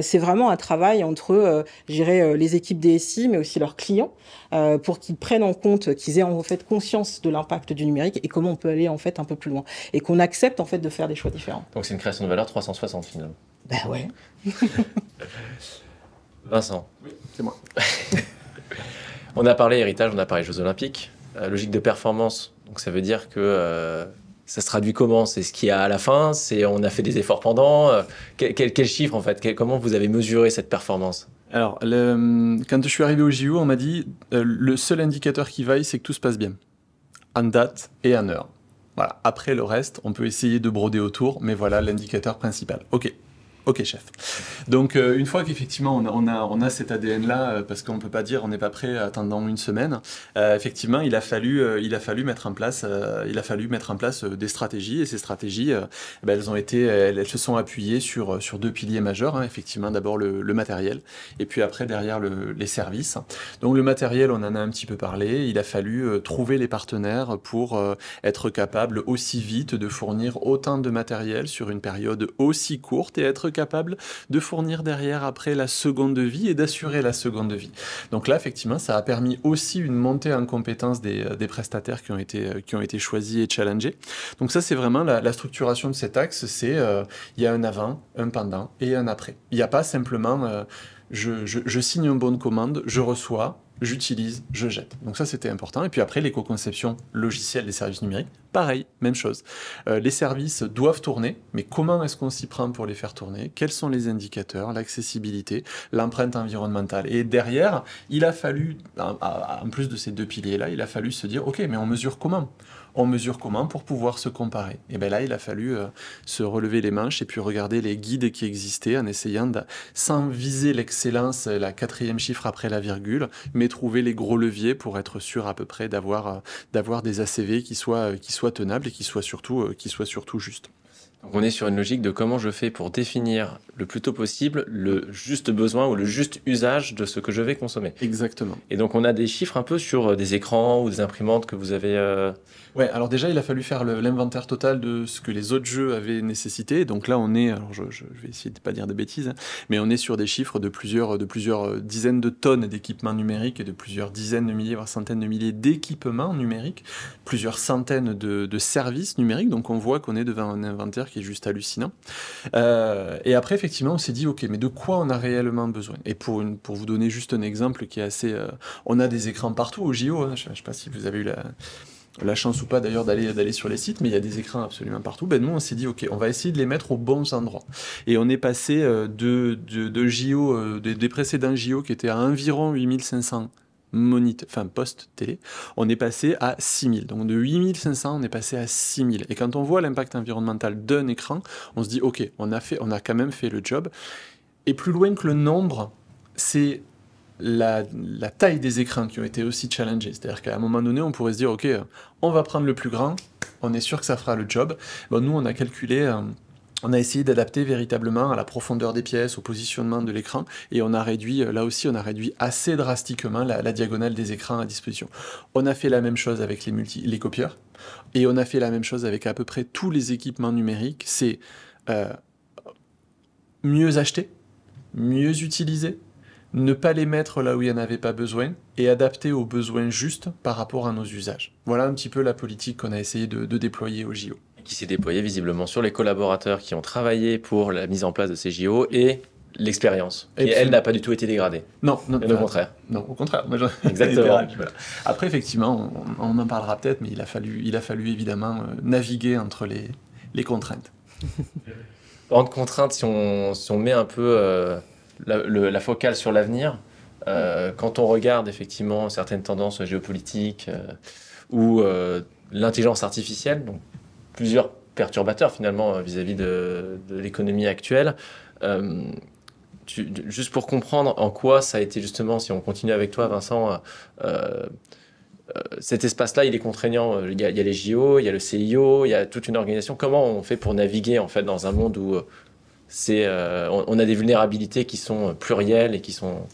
c'est vraiment un travail entre les équipes DSI mais aussi leurs clients pour qu'ils prennent en compte, qu'ils aient en fait conscience de l'impact du numérique et comment on peut aller en fait un peu plus loin, et qu'on accepte en fait de faire des choix différents. Donc c'est une création de valeur 360 finalement. Ben ouais. Vincent. Oui, c'est moi. On a parlé héritage, on a parlé Jeux Olympiques. Logique de performance, donc ça veut dire que ça se traduit comment? C'est ce qu'il y a à la fin? On a fait des efforts pendant? Quel chiffre en fait? Comment vous avez mesuré cette performance? Alors, quand je suis arrivé au JO, on m'a dit le seul indicateur qui vaille, c'est que tout se passe bien. En date et en heure. Voilà. Après le reste, on peut essayer de broder autour, mais voilà l'indicateur principal. Ok, chef. Donc, une fois qu'effectivement on a cet ADN-là, parce qu'on ne peut pas dire on n'est pas prêt attendant une semaine, effectivement, il a fallu mettre en place des stratégies, et ces stratégies, elles se sont appuyées sur deux piliers majeurs, hein, effectivement, d'abord le matériel, et puis après, derrière, les services. Donc, le matériel, on en a un petit peu parlé, il a fallu trouver les partenaires pour être capable aussi vite de fournir autant de matériel sur une période aussi courte et être capable de fournir derrière après la seconde vie et d'assurer la seconde vie. Donc là, effectivement, ça a permis aussi une montée en compétence des prestataires qui ont été choisis et challengés. Donc ça, c'est vraiment la structuration de cet axe, c'est il y a un avant, un pendant et un après. Il n'y a pas simplement je signe un bon de commande, je reçois, j'utilise, je jette. Donc ça, c'était important. Et puis après, l'éco-conception logicielle des services numériques, pareil, même chose. Les services doivent tourner, mais comment est-ce qu'on s'y prend pour les faire tourner? Quels sont les indicateurs, l'accessibilité, l'empreinte environnementale? Et derrière, il a fallu, en plus de ces deux piliers-là, il a fallu se dire, ok, mais on mesure comment? On mesure comment pour pouvoir se comparer? Et bien là, il a fallu se relever les manches et puis regarder les guides qui existaient en essayant, sans viser l'excellence, la 4e chiffre après la virgule, mais trouver les gros leviers pour être sûr à peu près d'avoir des ACV qui soient tenables et qui soient surtout justes. Donc on est sur une logique de comment je fais pour définir le plus tôt possible le juste besoin ou le juste usage de ce que je vais consommer. Exactement. Et donc on a des chiffres un peu sur des écrans ou des imprimantes que vous avez... Ouais, alors déjà il a fallu faire l'inventaire total de ce que les autres jeux avaient nécessité. Donc là on est, alors je vais essayer de ne pas dire de bêtises, hein, mais on est sur des chiffres de plusieurs dizaines de tonnes d'équipements numériques et de plusieurs dizaines de milliers, voire centaines de milliers d'équipements numériques, plusieurs centaines de services numériques. Donc on voit qu'on est devant un inventaire qui est juste hallucinant. Et après, effectivement, on s'est dit, ok, mais de quoi on a réellement besoin? Et pour vous donner juste un exemple qui est assez... on a des écrans partout au JO, hein, je ne sais pas si vous avez eu la chance ou pas d'ailleurs d'aller sur les sites, mais il y a des écrans absolument partout. Ben, nous, on s'est dit, OK, on va essayer de les mettre aux bons endroits. Et on est passé de JO, des précédents JO qui étaient à environ 8500 post télé, on est passé à 6000. Donc de 8500, on est passé à 6000. Et quand on voit l'impact environnemental d'un écran, on se dit, OK, on a quand même fait le job. Et plus loin que le nombre, c'est la taille des écrans qui ont été aussi challengés. C'est-à-dire qu'à un moment donné, on pourrait se dire, OK, on va prendre le plus grand, on est sûr que ça fera le job. Bon, nous, on a calculé... on a essayé d'adapter véritablement à la profondeur des pièces, au positionnement de l'écran, et on a réduit, là aussi, on a réduit assez drastiquement la diagonale des écrans à disposition. On a fait la même chose avec les copieurs, et on a fait la même chose avec à peu près tous les équipements numériques. C'est mieux acheter, mieux utiliser, ne pas les mettre là où il n'y en avait pas besoin, et adapter aux besoins justes par rapport à nos usages. Voilà un petit peu la politique qu'on a essayé de déployer au JO. Qui s'est déployé visiblement sur les collaborateurs qui ont travaillé pour la mise en place de ces JO et l'expérience. Et elle n'a pas du tout été dégradée. Non, au contraire. Non, au contraire. Moi, exactement. Voilà. Après, effectivement, on en parlera peut-être, mais il a fallu évidemment naviguer entre les contraintes. En contrainte, si on met un peu la focale sur l'avenir, quand on regarde effectivement certaines tendances géopolitiques ou l'intelligence artificielle, donc plusieurs perturbateurs finalement vis-à-vis de l'économie actuelle. Juste pour comprendre en quoi ça a été justement, si on continue avec toi Vincent, cet espace-là il est contraignant. Il y a les JO, il y a le CIO, il y a toute une organisation. Comment on fait pour naviguer en fait dans un monde où on a des vulnérabilités qui sont plurielles et qui sont...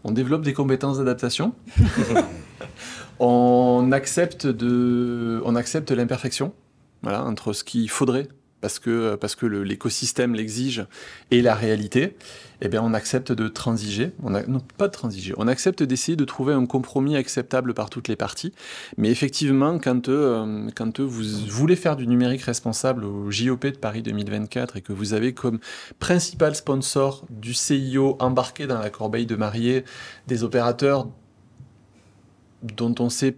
On développe des compétences d'adaptation. on accepte l'imperfection. Voilà, entre ce qu'il faudrait, parce que l'écosystème l'exige, et la réalité, eh bien, on accepte de transiger. Non, pas de transiger. On accepte d'essayer de trouver un compromis acceptable par toutes les parties. Mais effectivement, quand vous voulez faire du numérique responsable au JOP de Paris 2024 et que vous avez comme principal sponsor du CIO embarqué dans la corbeille de mariée des opérateurs dont on sait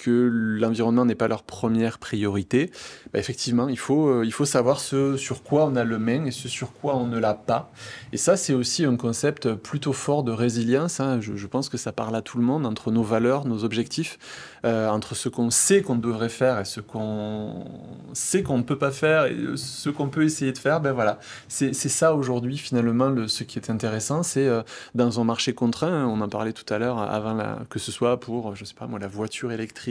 que l'environnement n'est pas leur première priorité, bah effectivement, il faut savoir ce sur quoi on a le main et ce sur quoi on ne l'a pas. Et ça, c'est aussi un concept plutôt fort de résilience. Hein. Je pense que ça parle à tout le monde, entre nos valeurs, nos objectifs, entre ce qu'on sait qu'on devrait faire et ce qu'on sait qu'on ne peut pas faire et ce qu'on peut essayer de faire. Ben voilà, c'est ça aujourd'hui, finalement, ce qui est intéressant. C'est dans un marché contraint, on en parlait tout à l'heure, que ce soit pour, je sais pas moi, la voiture électrique,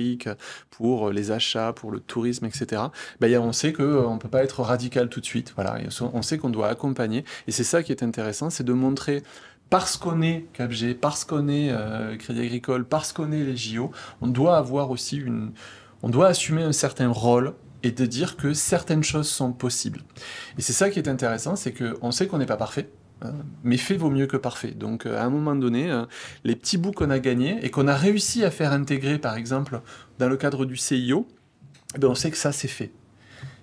pour les achats, pour le tourisme, etc. Ben, on sait qu'on ne peut pas être radical tout de suite. Voilà. Et on sait qu'on doit accompagner. Et c'est ça qui est intéressant, c'est de montrer, parce qu'on est CAPG, parce qu'on est Crédit Agricole, parce qu'on est les JO, on doit avoir aussi on doit assumer un certain rôle et de dire que certaines choses sont possibles. Et c'est ça qui est intéressant, c'est qu'on sait qu'on n'est pas parfait, mais fait vaut mieux que parfait. Donc à un moment donné, les petits bouts qu'on a gagnés et qu'on a réussi à faire intégrer, par exemple, dans le cadre du CIO, ben on sait que ça c'est fait.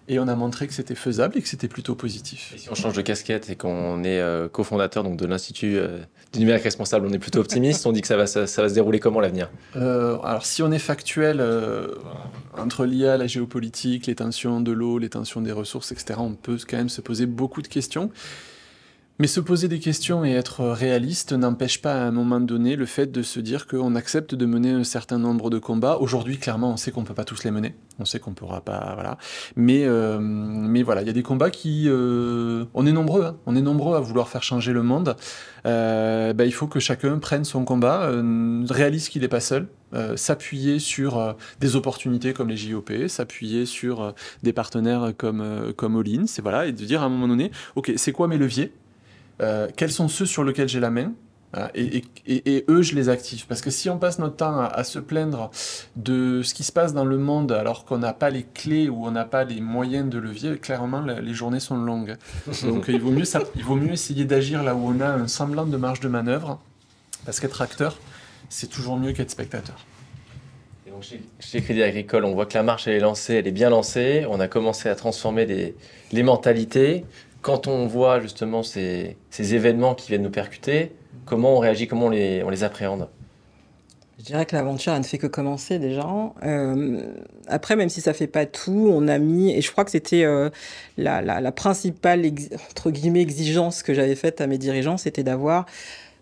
Et on a montré que c'était faisable et que c'était plutôt positif. Et si on change de casquette et qu'on est cofondateur donc, de l'Institut du numérique responsable, on est plutôt optimiste, on dit que ça va se dérouler comment l'avenir? Alors si on est factuel, entre l'IA, la géopolitique, les tensions de l'eau, les tensions des ressources, etc., on peut quand même se poser beaucoup de questions. Mais se poser des questions et être réaliste n'empêche pas à un moment donné le fait de se dire qu'on accepte de mener un certain nombre de combats. Aujourd'hui, clairement, on sait qu'on ne peut pas tous les mener. On sait qu'on ne pourra pas... Voilà. Mais voilà, il y a des combats qui... On est nombreux, hein. On est nombreux à vouloir faire changer le monde. Il faut que chacun prenne son combat, réalise qu'il n'est pas seul, s'appuyer sur des opportunités comme les JOP, s'appuyer sur des partenaires comme All-in, voilà, et de dire à un moment donné, ok, c'est quoi mes leviers? Quels sont ceux sur lesquels j'ai la main, et eux je les active, parce que si on passe notre temps à se plaindre de ce qui se passe dans le monde alors qu'on n'a pas les clés ou on n'a pas les moyens de levier, clairement les journées sont longues. Donc il vaut mieux essayer d'agir là où on a un semblant de marge de manœuvre, parce qu'être acteur c'est toujours mieux qu'être spectateur. Et donc chez Crédit Agricole, on voit que la marche elle est lancée, elle est bien lancée, on a commencé à transformer les mentalités. Quand on voit justement ces événements qui viennent nous percuter, comment on réagit, comment on les appréhende? Je dirais que l'aventure, elle ne fait que commencer déjà. Après, même si ça fait pas tout, on a mis, et je crois que c'était la principale, entre guillemets, exigence que j'avais faite à mes dirigeants, c'était d'avoir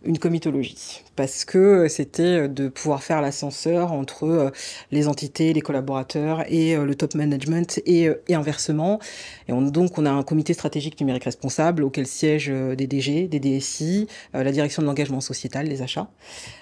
une comitologie. Parce que c'était de pouvoir faire l'ascenseur entre les entités, les collaborateurs et le top management et inversement. Et donc, on a un comité stratégique numérique responsable auquel siègent des DG, des DSI, la direction de l'engagement sociétal, les achats.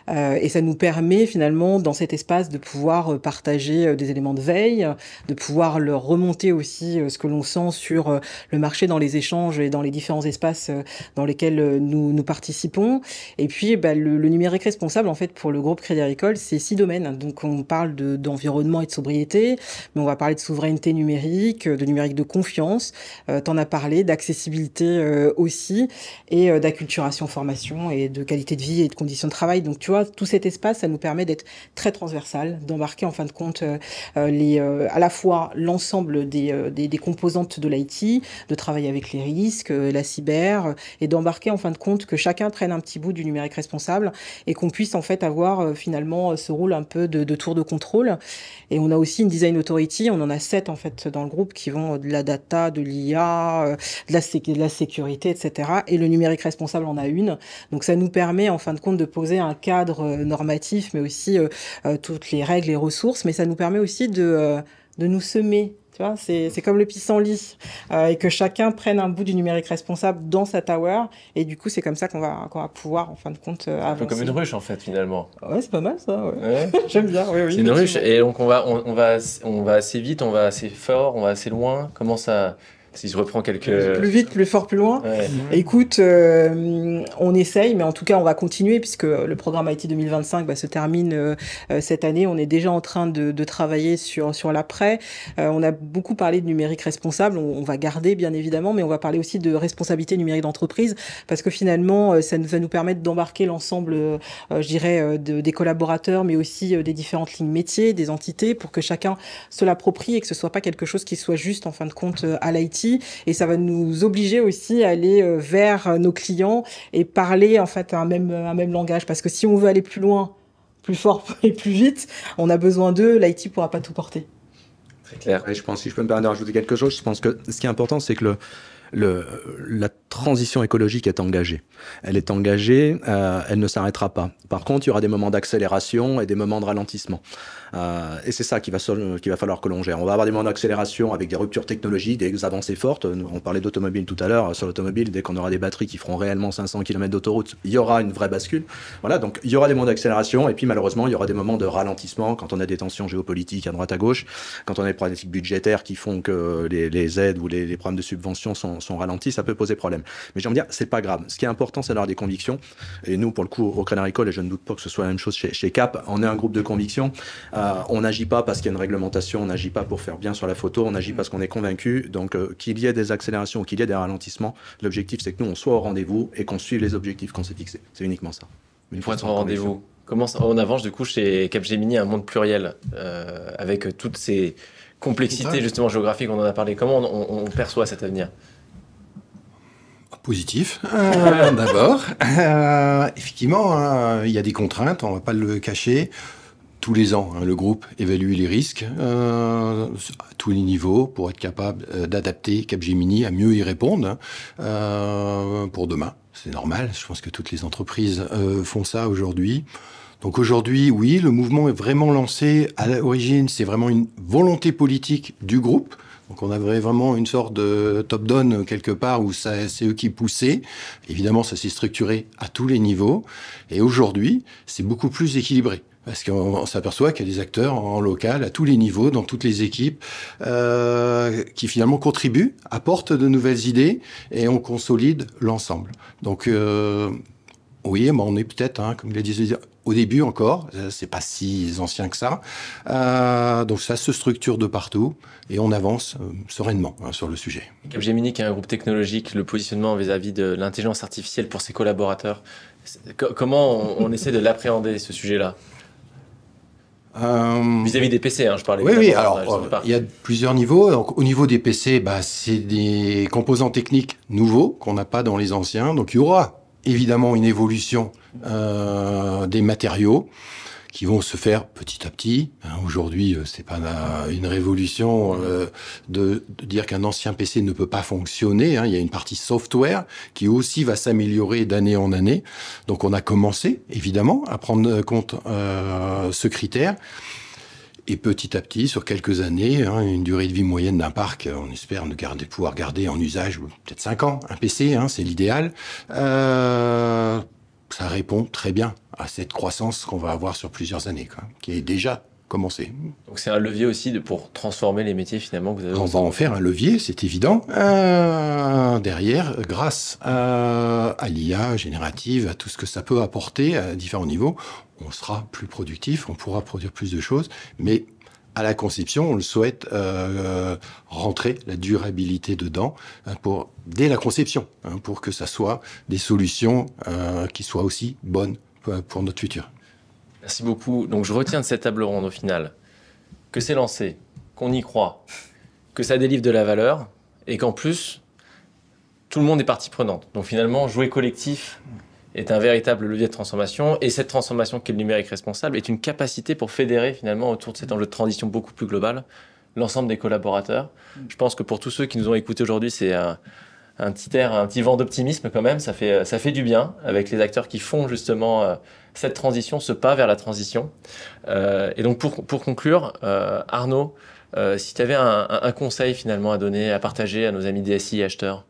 Et ça nous permet finalement, dans cet espace, de pouvoir partager des éléments de veille, de pouvoir leur remonter aussi ce que l'on sent sur le marché dans les échanges et dans les différents espaces dans lesquels nous participons. Et puis, le numérique responsable, en fait, pour le groupe Crédit Agricole, c'est 6 domaines. Donc, on parle d'environnement et de sobriété, mais on va parler de souveraineté numérique, de numérique de confiance. T'en as parlé, d'accessibilité aussi, et d'acculturation, formation et de qualité de vie et de conditions de travail. Donc, tu vois, tout cet espace, ça nous permet d'être très transversal, d'embarquer en fin de compte à la fois l'ensemble des composantes de l'IT, de travailler avec les risques, la cyber, et d'embarquer en fin de compte que chacun prenne un petit bout du numérique responsable et qu'on puisse en fait avoir finalement ce rôle un peu de tour de contrôle. Et on a aussi une design authority, on en a 7 en fait dans le groupe qui vont de la data, de l'IA, de la sécurité, etc. Et le numérique responsable en a une. Donc ça nous permet en fin de compte de poser un cadre normatif, mais aussi toutes les règles et ressources, mais ça nous permet aussi de nous semer. Tu vois, c'est comme le pissenlit, et que chacun prenne un bout du numérique responsable dans sa tower, et du coup, c'est comme ça qu'on va pouvoir, en fin de compte, avancer. Un peu comme une ruche, en fait, finalement. Ouais, c'est pas mal, ça, ouais. Ouais. J'aime bien, oui, oui. C'est une ruche, et donc on va assez vite, on va assez fort, on va assez loin. Comment ça... Si je reprends quelques... Plus vite, plus fort, plus loin. Ouais. Écoute, on essaye, mais en tout cas, on va continuer puisque le programme IT 2025 se termine cette année. On est déjà en train de travailler sur l'après. On a beaucoup parlé de numérique responsable. On va garder, bien évidemment, mais on va parler aussi de responsabilité numérique d'entreprise parce que finalement, ça va nous permettre d'embarquer l'ensemble, je dirais, des collaborateurs, mais aussi des différentes lignes métiers, des entités, pour que chacun se l'approprie et que ce soit pas quelque chose qui soit juste, en fin de compte, à l'IT. Et ça va nous obliger aussi à aller vers nos clients et parler en fait un même langage. Parce que si on veut aller plus loin, plus fort et plus vite, on a besoin d'eux. L'IT pourra pas tout porter. Très clair. Et je pense, si je peux me permettre de rajouter quelque chose, je pense que ce qui est important, c'est que la transition écologique est engagée. Elle est engagée, elle ne s'arrêtera pas. Par contre, il y aura des moments d'accélération et des moments de ralentissement. Et c'est ça qu'il va falloir que l'on gère. On va avoir des moments d'accélération avec des ruptures technologiques, des avancées fortes. On parlait d'automobile tout à l'heure. Sur l'automobile, dès qu'on aura des batteries qui feront réellement 500 km d'autoroute, il y aura une vraie bascule. Voilà, donc il y aura des moments d'accélération et puis malheureusement, il y aura des moments de ralentissement quand on a des tensions géopolitiques à droite à gauche, quand on a des problématiques budgétaires qui font que les aides ou les programmes de subvention sont ralentis, ça peut poser problème. Mais j'ai envie de dire, c'est pas grave. Ce qui est important, c'est d'avoir des convictions. Et nous, pour le coup, au Crédit Agricole, et je ne doute pas que ce soit la même chose chez Cap, on est un groupe de conviction. On n'agit pas parce qu'il y a une réglementation, on n'agit pas pour faire bien sur la photo, on agit parce qu'on est convaincu. Donc, qu'il y ait des accélérations ou qu'il y ait des ralentissements, l'objectif, c'est que nous, on soit au rendez-vous et qu'on suive les objectifs qu'on s'est fixés. C'est uniquement ça. Pour être au rendez-vous. Comment on avance, du coup, chez Capgemini, un monde pluriel, avec toutes ces complexités, justement, géographiques, on en a parlé. Comment on perçoit cet avenir ? Positif, d'abord. Effectivement, il y a des contraintes, on ne va pas le cacher. Tous les ans, le groupe évalue les risques à tous les niveaux pour être capable d'adapter Capgemini à mieux y répondre pour demain. C'est normal, je pense que toutes les entreprises font ça aujourd'hui. Donc aujourd'hui, oui, le mouvement est vraiment lancé. À l'origine, c'est vraiment une volonté politique du groupe. Donc on avait vraiment une sorte de top-down quelque part où c'est eux qui poussaient. Évidemment, ça s'est structuré à tous les niveaux. Et aujourd'hui, c'est beaucoup plus équilibré. Parce qu'on s'aperçoit qu'il y a des acteurs en local, à tous les niveaux, dans toutes les équipes, qui finalement contribuent, apportent de nouvelles idées et on consolide l'ensemble. Donc oui, on est peut-être, comme il a dit, au début encore, c'est pas si ancien que ça. Donc ça se structure de partout et on avance sereinement sur le sujet. Capgemini, qui est un groupe technologique, le positionnement vis-à-vis de l'intelligence artificielle pour ses collaborateurs, comment on essaie de l'appréhender, ce sujet-là ? Vis-à-vis des PC, je parlais. Oui, alors il y a plusieurs niveaux. Donc, au niveau des PC, c'est des composants techniques nouveaux qu'on n'a pas dans les anciens. Donc il y aura évidemment une évolution des matériaux qui vont se faire petit à petit. Aujourd'hui, c'est pas une révolution de dire qu'un ancien PC ne peut pas fonctionner. Il y a une partie software qui aussi va s'améliorer d'année en année. Donc on a commencé, évidemment, à prendre compte ce critère. Et petit à petit, sur quelques années, une durée de vie moyenne d'un parc, on espère pouvoir garder en usage peut-être 5 ans. Un PC, c'est l'idéal. Ça répond très bien à cette croissance qu'on va avoir sur plusieurs années, qui est déjà commencée. Donc c'est un levier aussi pour transformer les métiers finalement que vous avez. On va en faire un levier, c'est évident. Derrière, grâce à l'IA générative, à tout ce que ça peut apporter à différents niveaux, on sera plus productif, on pourra produire plus de choses, mais à la conception, on le souhaite rentrer la durabilité dedans dès la conception, pour que ça soit des solutions qui soient aussi bonnes pour notre futur. Merci beaucoup. Donc je retiens de cette table ronde au final que c'est lancé, qu'on y croit, que ça délivre de la valeur et qu'en plus, tout le monde est partie prenante. Donc finalement, jouer collectif est un véritable levier de transformation et cette transformation qu'est le numérique responsable est une capacité pour fédérer finalement autour de cet enjeu de transition beaucoup plus global l'ensemble des collaborateurs. Je pense que pour tous ceux qui nous ont écoutés aujourd'hui, c'est un petit vent d'optimisme quand même, ça fait du bien avec les acteurs qui font justement cette transition, ce pas vers la transition. Et donc pour conclure, Arnaud, si tu avais un conseil finalement à donner, à partager à nos amis DSI et acheteurs.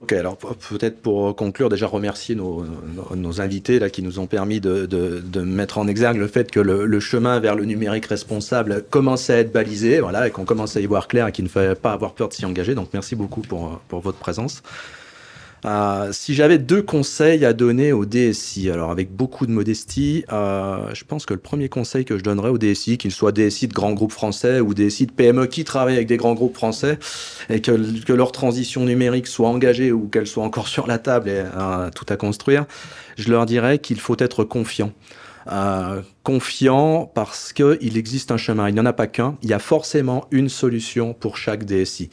Ok, alors peut-être pour conclure, déjà remercier nos invités là, qui nous ont permis de mettre en exergue le fait que le chemin vers le numérique responsable commençait à être balisé, voilà, et qu'on commence à y voir clair et qu'il ne fallait pas avoir peur de s'y engager. Donc merci beaucoup pour votre présence. Si j'avais 2 conseils à donner au DSI, alors avec beaucoup de modestie, je pense que le premier conseil que je donnerais au DSI, qu'il soit DSI de grands groupes français ou DSI de PME qui travaillent avec des grands groupes français et que leur transition numérique soit engagée ou qu'elle soit encore sur la table et tout à construire, je leur dirais qu'il faut être confiant. Confiant parce qu'il existe un chemin, il n'y en a pas qu'un, il y a forcément une solution pour chaque DSI.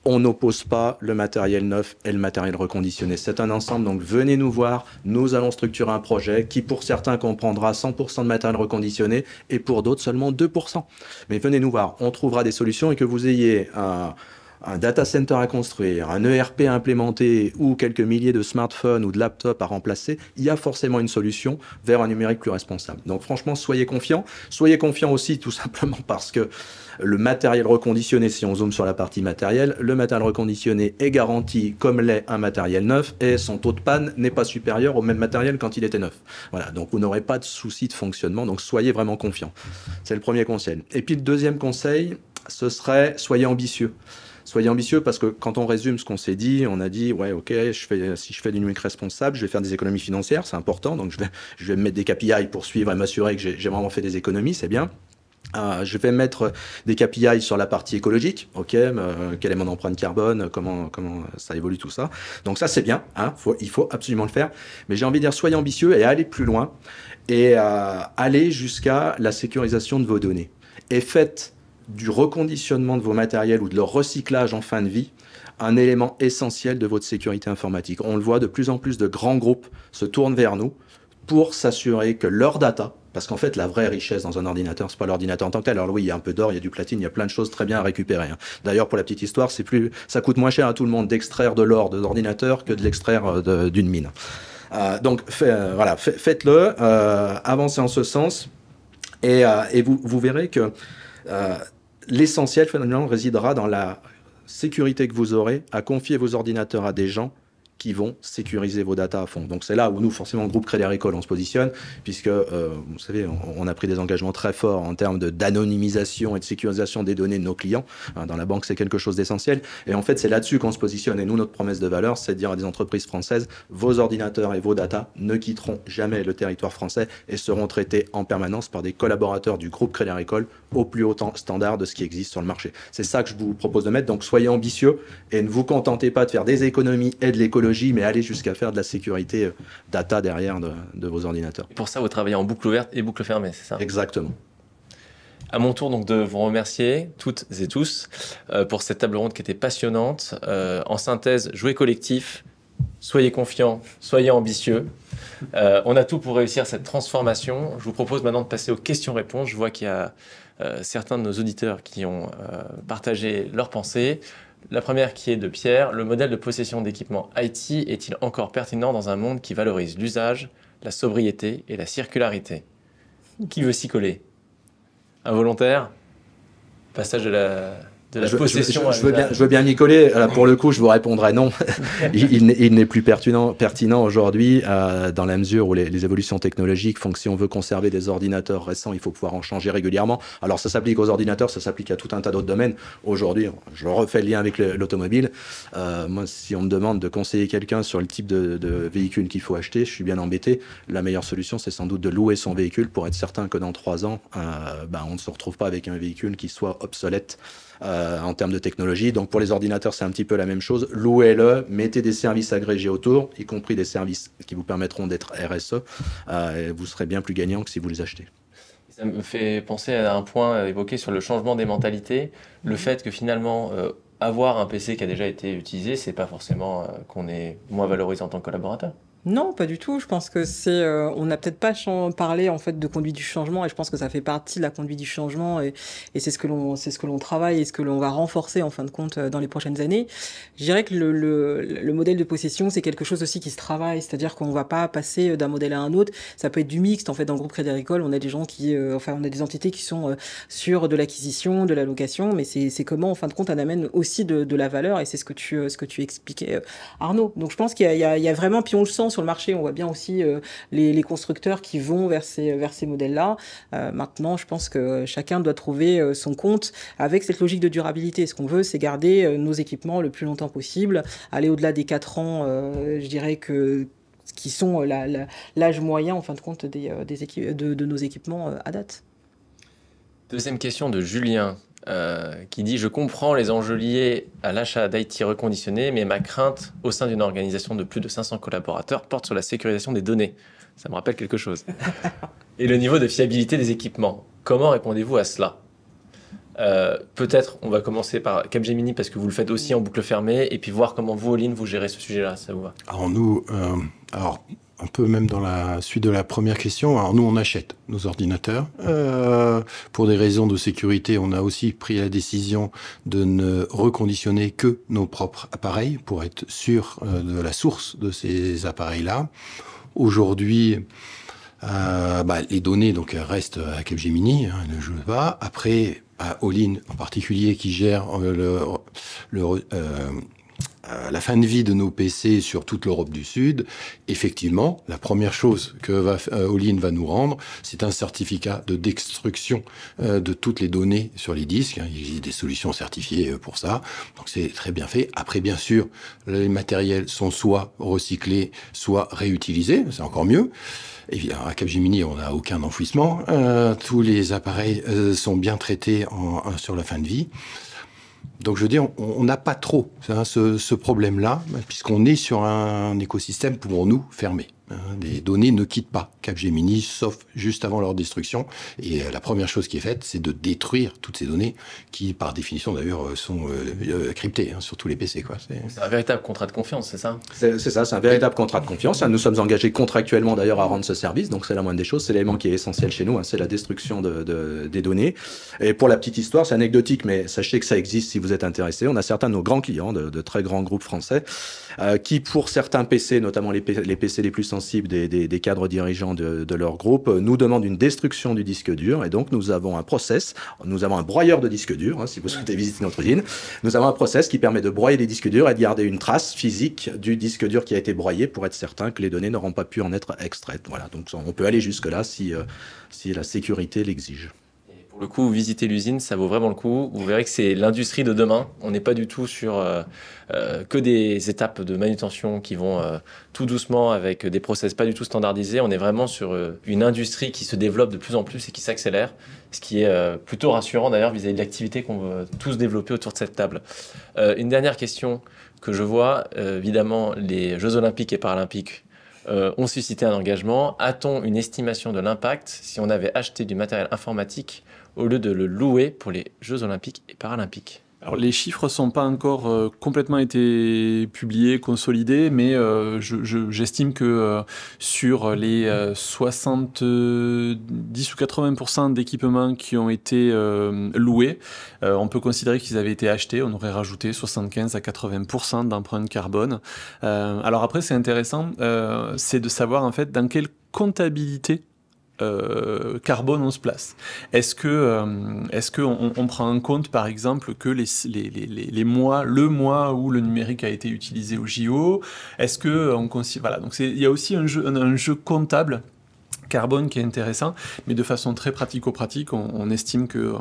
On n'oppose pas le matériel neuf et le matériel reconditionné. C'est un ensemble, donc venez nous voir, nous allons structurer un projet qui pour certains comprendra 100% de matériel reconditionné et pour d'autres seulement 2%. Mais venez nous voir, on trouvera des solutions et que vous ayez un data center à construire, un ERP à implémenter ou quelques milliers de smartphones ou de laptops à remplacer, il y a forcément une solution vers un numérique plus responsable. Donc franchement, soyez confiants. Soyez confiants aussi tout simplement parce que le matériel reconditionné, si on zoome sur la partie matérielle, le matériel reconditionné est garanti comme l'est un matériel neuf et son taux de panne n'est pas supérieur au même matériel quand il était neuf. Voilà, donc vous n'aurez pas de souci de fonctionnement, donc soyez vraiment confiants. C'est le premier conseil. Et puis le deuxième conseil, ce serait soyez ambitieux. Soyez ambitieux parce que quand on résume ce qu'on s'est dit, on a dit ouais ok, si je fais du numérique responsable, je vais faire des économies financières, c'est important, donc je vais me mettre des KPI pour suivre et m'assurer que j'ai vraiment fait des économies, c'est bien. Je vais mettre des KPI sur la partie écologique, ok, quelle est mon empreinte carbone, comment ça évolue tout ça. Donc ça c'est bien, il faut absolument le faire. Mais j'ai envie de dire soyez ambitieux et allez plus loin et allez jusqu'à la sécurisation de vos données et faites du reconditionnement de vos matériels ou de leur recyclage en fin de vie un élément essentiel de votre sécurité informatique. On le voit, de plus en plus de grands groupes se tournent vers nous pour s'assurer que leur data, parce qu'en fait la vraie richesse dans un ordinateur, c'est pas l'ordinateur en tant que tel. Alors oui, il y a un peu d'or, il y a du platine, il y a plein de choses très bien à récupérer. D'ailleurs, pour la petite histoire, ça coûte moins cher à tout le monde d'extraire de l'or de l'ordinateur que de l'extraire d'une mine. Donc voilà, faites-le, avancez en ce sens et vous verrez que l'essentiel, finalement, résidera dans la sécurité que vous aurez à confier vos ordinateurs à des gens qui vont sécuriser vos datas à fond. Donc c'est là où nous, forcément, le groupe Crédit Agricole, on se positionne, puisque, vous savez, on a pris des engagements très forts en termes d'anonymisation et de sécurisation des données de nos clients. Dans la banque, c'est quelque chose d'essentiel. Et en fait, c'est là-dessus qu'on se positionne. Et nous, notre promesse de valeur, c'est de dire à des entreprises françaises, vos ordinateurs et vos datas ne quitteront jamais le territoire français et seront traités en permanence par des collaborateurs du groupe Crédit Agricole au plus haut standard de ce qui existe sur le marché. C'est ça que je vous propose de mettre. Donc soyez ambitieux et ne vous contentez pas de faire des économies et de l'écologie, mais allez jusqu'à faire de la sécurité data derrière de vos ordinateurs. Pour ça, vous travaillez en boucle ouverte et boucle fermée, c'est ça ? Exactement. À mon tour donc de vous remercier toutes et tous pour cette table ronde qui était passionnante. En synthèse, jouez collectif, soyez confiants, soyez ambitieux. On a tout pour réussir cette transformation. Je vous propose maintenant de passer aux questions-réponses. Je vois qu'il y a certains de nos auditeurs qui ont partagé leurs pensées. La première qui est de Pierre. Le modèle de possession d'équipements IT est-il encore pertinent dans un monde qui valorise l'usage, la sobriété et la circularité? Qui veut s'y coller? Un volontaire? Passage de la possession à l'usage. Je veux bien m'y coller. Pour le coup, je vous répondrai non. Il n'est plus pertinent aujourd'hui dans la mesure où les évolutions technologiques font que si on veut conserver des ordinateurs récents, il faut pouvoir en changer régulièrement. Alors ça s'applique aux ordinateurs, ça s'applique à tout un tas d'autres domaines. Aujourd'hui, je refais le lien avec l'automobile. Moi, si on me demande de conseiller quelqu'un sur le type de véhicule qu'il faut acheter, je suis bien embêté. La meilleure solution, c'est sans doute de louer son véhicule pour être certain que dans 3 ans, on ne se retrouve pas avec un véhicule qui soit obsolète en termes de technologie. Donc pour les ordinateurs, c'est un petit peu la même chose. Louez-le, mettez des services agrégés autour, y compris des services qui vous permettront d'être RSE. Et vous serez bien plus gagnant que si vous les achetez. Ça me fait penser à un point évoqué sur le changement des mentalités. Le fait que finalement, avoir un PC qui a déjà été utilisé, c'est pas forcément qu'on est moins valorisé en tant que collaborateur. Non, pas du tout. Je pense que on n'a peut-être pas parlé en fait de conduite du changement, et je pense que ça fait partie de la conduite du changement, et c'est ce que l'on travaille et ce que l'on va renforcer en fin de compte dans les prochaines années. Je dirais que le modèle de possession, c'est quelque chose aussi qui se travaille, c'est-à-dire qu'on va pas passer d'un modèle à un autre. Ça peut être du mixte. En fait, dans le groupe Crédit Agricole, on a des gens on a des entités qui sont sur de l'acquisition, de la location, mais c'est comment en fin de compte on amène aussi de la valeur, et c'est ce que tu expliquais, Arnaud. Donc je pense qu'il y a vraiment, puis on le sent sur le marché, on voit bien aussi les constructeurs qui vont vers ces modèles-là. Maintenant, je pense que chacun doit trouver son compte avec cette logique de durabilité. Ce qu'on veut, c'est garder nos équipements le plus longtemps possible, aller au-delà des 4 ans, je dirais qui sont l'âge moyen, en fin de compte, de nos équipements à date. Deuxième question de Julien. Qui dit « Je comprends les enjeux liés à l'achat d'IT reconditionné, mais ma crainte au sein d'une organisation de plus de 500 collaborateurs porte sur la sécurisation des données. » Ça me rappelle quelque chose. Et le niveau de fiabilité des équipements. Comment répondez-vous à cela? Peut-être on va commencer par Capgemini parce que vous le faites aussi en boucle fermée, et puis voir comment vous, All-in, vous gérez ce sujet-là. Ça vous va? Alors nous, un peu même dans la suite de la première question, alors nous on achète nos ordinateurs. Pour des raisons de sécurité, on a aussi pris la décision de ne reconditionner que nos propres appareils pour être sûr de la source de ces appareils-là. Aujourd'hui, les données donc restent à Capgemini, ne jouent pas. Après, All-in en particulier qui gère la fin de vie de nos PC sur toute l'Europe du Sud, effectivement, la première chose que All-in va nous rendre, c'est un certificat de destruction de toutes les données sur les disques. Il existe des solutions certifiées pour ça, donc c'est très bien fait. Après, bien sûr, les matériels sont soit recyclés, soit réutilisés, c'est encore mieux. Évidemment, à Capgemini, on n'a aucun enfouissement. Tous les appareils sont bien traités sur la fin de vie. Donc je veux dire, on n'a pas trop ce problème-là, puisqu'on est sur un écosystème, pour nous, fermé. Les données ne quittent pas Capgemini, sauf juste avant leur destruction. Et la première chose qui est faite, c'est de détruire toutes ces données qui, par définition d'ailleurs, sont cryptées sur tous les PC. C'est un véritable contrat de confiance, c'est ça? C'est ça, c'est un véritable contrat de confiance. Nous sommes engagés contractuellement d'ailleurs à rendre ce service, donc c'est la moindre des choses. C'est l'élément qui est essentiel chez nous, c'est la destruction des données. Et pour la petite histoire, c'est anecdotique, mais sachez que ça existe si vous êtes intéressé. On a certains de nos grands clients, de très grands groupes français, qui pour certains PC, notamment les PC les plus sensibles des cadres dirigeants de leur groupe, nous demandent une destruction du disque dur. Et donc nous avons un process, nous avons un broyeur de disques durs, si vous souhaitez visiter notre usine. Nous avons un process qui permet de broyer les disques durs et de garder une trace physique du disque dur qui a été broyé pour être certain que les données n'auront pas pu en être extraites. Voilà, donc on peut aller jusque-là si la sécurité l'exige. Pour le coup, visiter l'usine, ça vaut vraiment le coup. Vous verrez que c'est l'industrie de demain. On n'est pas du tout sur que des étapes de manutention qui vont tout doucement avec des process pas du tout standardisés. On est vraiment sur une industrie qui se développe de plus en plus et qui s'accélère, ce qui est plutôt rassurant d'ailleurs vis-à-vis de l'activité qu'on veut tous développer autour de cette table. Une dernière question que je vois, évidemment, les Jeux Olympiques et Paralympiques ont suscité un engagement. A-t-on une estimation de l'impact si on avait acheté du matériel informatique au lieu de le louer pour les Jeux Olympiques et Paralympiques? Alors, les chiffres ne sont pas encore complètement été publiés, consolidés, mais j'estime que sur les 70 ou 80% d'équipements qui ont été loués, on peut considérer qu'ils avaient été achetés. On aurait rajouté 75 à 80% d'empreintes carbone. Alors après, c'est intéressant, c'est de savoir en fait dans quelle comptabilité carbone on se place. Est-ce que on prend en compte par exemple que le mois où le numérique a été utilisé au JO? Est-ce que on considère, voilà, donc il y a aussi un jeu comptable carbone qui est intéressant, mais de façon très pratico-pratique, on estime que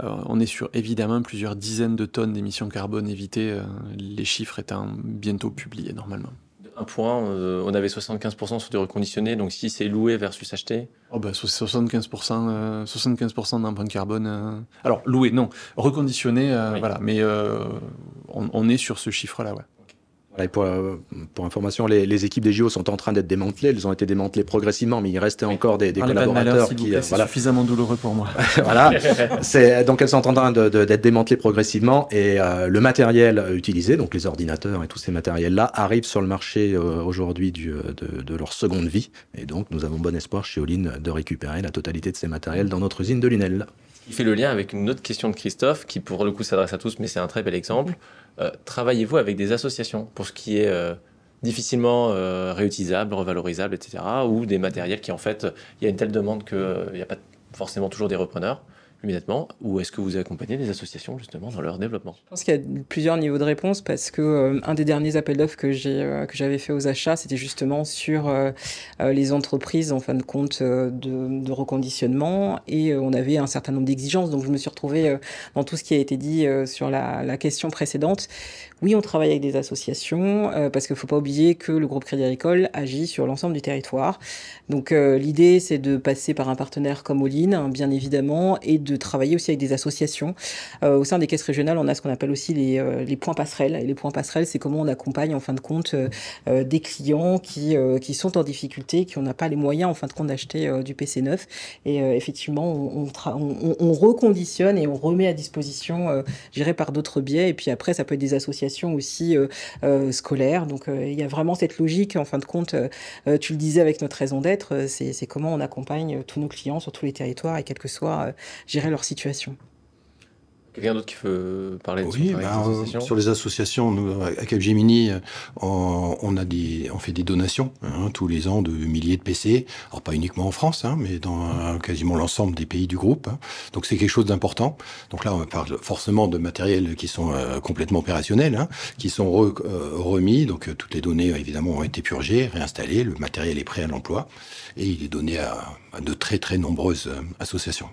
on est sur évidemment plusieurs dizaines de tonnes d'émissions carbone évitées, les chiffres étant bientôt publiés normalement. Un point, on avait 75% sur du reconditionné, donc si c'est loué versus acheté. Oh ben 75% d'empreinte carbone. Alors loué, non, reconditionné, oui. Voilà, mais on est sur ce chiffre-là, ouais. Et pour information, les équipes des JO sont en train d'être démantelées. Elles ont été démantelées progressivement, mais il restait encore des collaborateurs qui... C'est suffisamment douloureux pour moi. Voilà. Donc elles sont en train d'être démantelées progressivement et le matériel utilisé, donc les ordinateurs et tous ces matériels-là, arrivent sur le marché aujourd'hui de leur seconde vie. Et donc nous avons bon espoir chez All-in de récupérer la totalité de ces matériels dans notre usine de Lunel. Il fait le lien avec une autre question de Christophe, qui pour le coup s'adresse à tous, mais c'est un très bel exemple. Travaillez-vous avec des associations pour ce qui est difficilement réutilisable, revalorisable, etc. ou des matériels qui en fait, il y a une telle demande qu'il n'y a pas forcément toujours des repreneurs immédiatement, ou est-ce que vous accompagnez des associations justement dans leur développement? Je pense qu'il y a plusieurs niveaux de réponse parce que un des derniers appels d'offres que j'avais fait aux achats, c'était justement sur les entreprises en fin de compte de reconditionnement et on avait un certain nombre d'exigences. Donc je me suis retrouvée dans tout ce qui a été dit sur la question précédente. Oui, on travaille avec des associations parce qu'il ne faut pas oublier que le groupe Crédit Agricole agit sur l'ensemble du territoire. Donc l'idée, c'est de passer par un partenaire comme All-in, bien évidemment, et de travailler aussi avec des associations. Au sein des caisses régionales, on a ce qu'on appelle aussi les points passerelles. Et les points passerelles, c'est comment on accompagne en fin de compte des clients qui sont en difficulté, qui n'ont pas les moyens en fin de compte d'acheter du PC neuf. Et effectivement, on reconditionne et on remet à disposition, géré par d'autres biais. Et puis après, ça peut être des associations aussi scolaires. Donc il y a vraiment cette logique, en fin de compte, tu le disais avec notre raison d'être, c'est comment on accompagne tous nos clients sur tous les territoires et quelle que soit gérer leur situation. Quelqu'un d'autre qui veut parler de oui, sur les associations, nous, à Capgemini, on fait des donations tous les ans de milliers de PC. Alors pas uniquement en France, mais dans quasiment l'ensemble des pays du groupe. Donc c'est quelque chose d'important. Donc là, on parle forcément de matériels qui sont complètement opérationnels, qui sont remis. Donc toutes les données, évidemment, ont été purgées, réinstallées. Le matériel est prêt à l'emploi et il est donné à de très très nombreuses associations.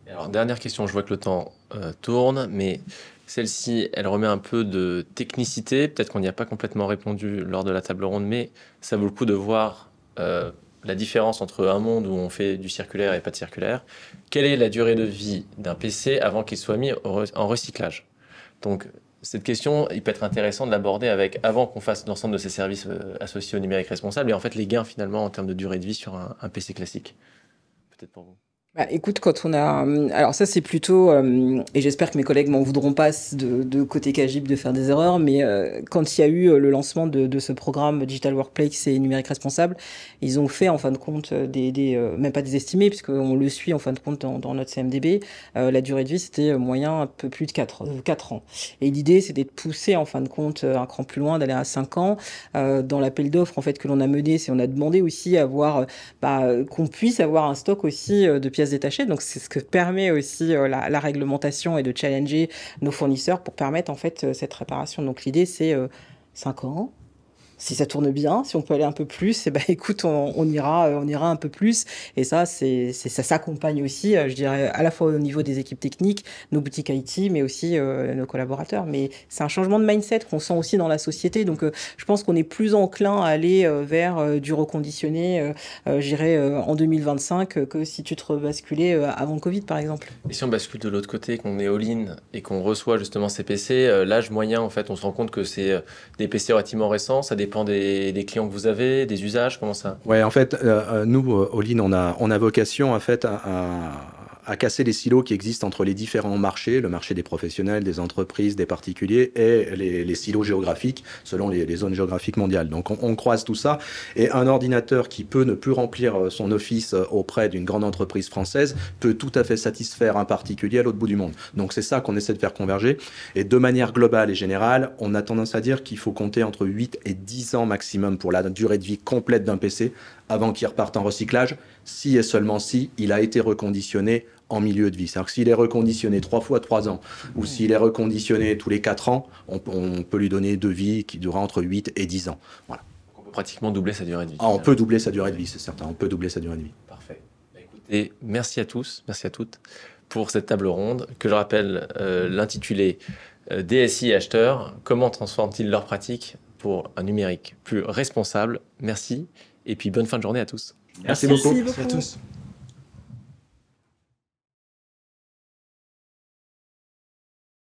Alors, dernière question, je vois que le temps tourne, mais celle-ci, elle remet un peu de technicité. Peut-être qu'on n'y a pas complètement répondu lors de la table ronde, mais ça vaut le coup de voir la différence entre un monde où on fait du circulaire et pas de circulaire. Quelle est la durée de vie d'un PC avant qu'il soit mis en recyclage? Donc, cette question, il peut être intéressant de l'aborder avec, avant qu'on fasse l'ensemble de ces services associés au numérique responsable, et en fait les gains finalement en termes de durée de vie sur un PC classique. Peut-être pour vous. Bah, écoute, quand on a... Alors ça, c'est plutôt... et j'espère que mes collègues m'en voudront pas de côté CAGIP de faire des erreurs, mais quand il y a eu le lancement de ce programme Digital Workplace et numérique responsable, ils ont fait, en fin de compte, même pas des estimés, puisqu'on le suit, en fin de compte, dans notre CMDB. La durée de vie, c'était moyen un peu plus de 4 ans. Et l'idée, c'était de pousser, en fin de compte, un cran plus loin, d'aller à 5 ans. Dans l'appel d'offres, en fait, que l'on a mené, on a demandé aussi à avoir, qu'on puisse avoir un stock aussi de pièces détachées. Donc c'est ce que permet aussi la réglementation et de challenger nos fournisseurs pour permettre en fait cette réparation. Donc l'idée c'est 5 ans. Si ça tourne bien, si on peut aller un peu plus, écoute, on ira un peu plus. Et ça s'accompagne aussi, je dirais, à la fois au niveau des équipes techniques, nos boutiques IT, mais aussi nos collaborateurs. Mais c'est un changement de mindset qu'on sent aussi dans la société. Donc, je pense qu'on est plus enclin à aller vers du reconditionné, je dirais, en 2025 que si tu te rebasculais avant le Covid, par exemple. Et si on bascule de l'autre côté, qu'on est all-in et qu'on reçoit justement ces PC, l'âge moyen, en fait, on se rend compte que c'est des PC relativement récents, ça dépend des clients que vous avez, des usages, comment ça? Ouais, en fait, nous, All-in, on a vocation en fait à casser les silos qui existent entre les différents marchés, le marché des professionnels, des entreprises, des particuliers, et les silos géographiques selon les zones géographiques mondiales. Donc on croise tout ça, et un ordinateur qui peut ne plus remplir son office auprès d'une grande entreprise française peut tout à fait satisfaire un particulier à l'autre bout du monde. Donc c'est ça qu'on essaie de faire converger, et de manière globale et générale, on a tendance à dire qu'il faut compter entre 8 et 10 ans maximum pour la durée de vie complète d'un PC avant qu'il reparte en recyclage, si et seulement si il a été reconditionné en milieu de vie. C'est-à-dire que s'il est reconditionné 3 fois 3 ans, ou s'il est reconditionné tous les 4 ans, on peut lui donner de vie qui durera entre 8 et 10 ans. Voilà. On peut pratiquement doubler sa durée de vie. Ah, on peut doubler sa durée de vie, c'est certain. On peut doubler sa durée de vie. Parfait. Écoutez, merci à tous, merci à toutes pour cette table ronde, que je rappelle l'intitulé DSI et acheteurs, comment transforment-ils leurs pratiques pour un numérique plus responsable? Merci, et puis bonne fin de journée à tous. Merci beaucoup. Merci beaucoup. Merci à tous.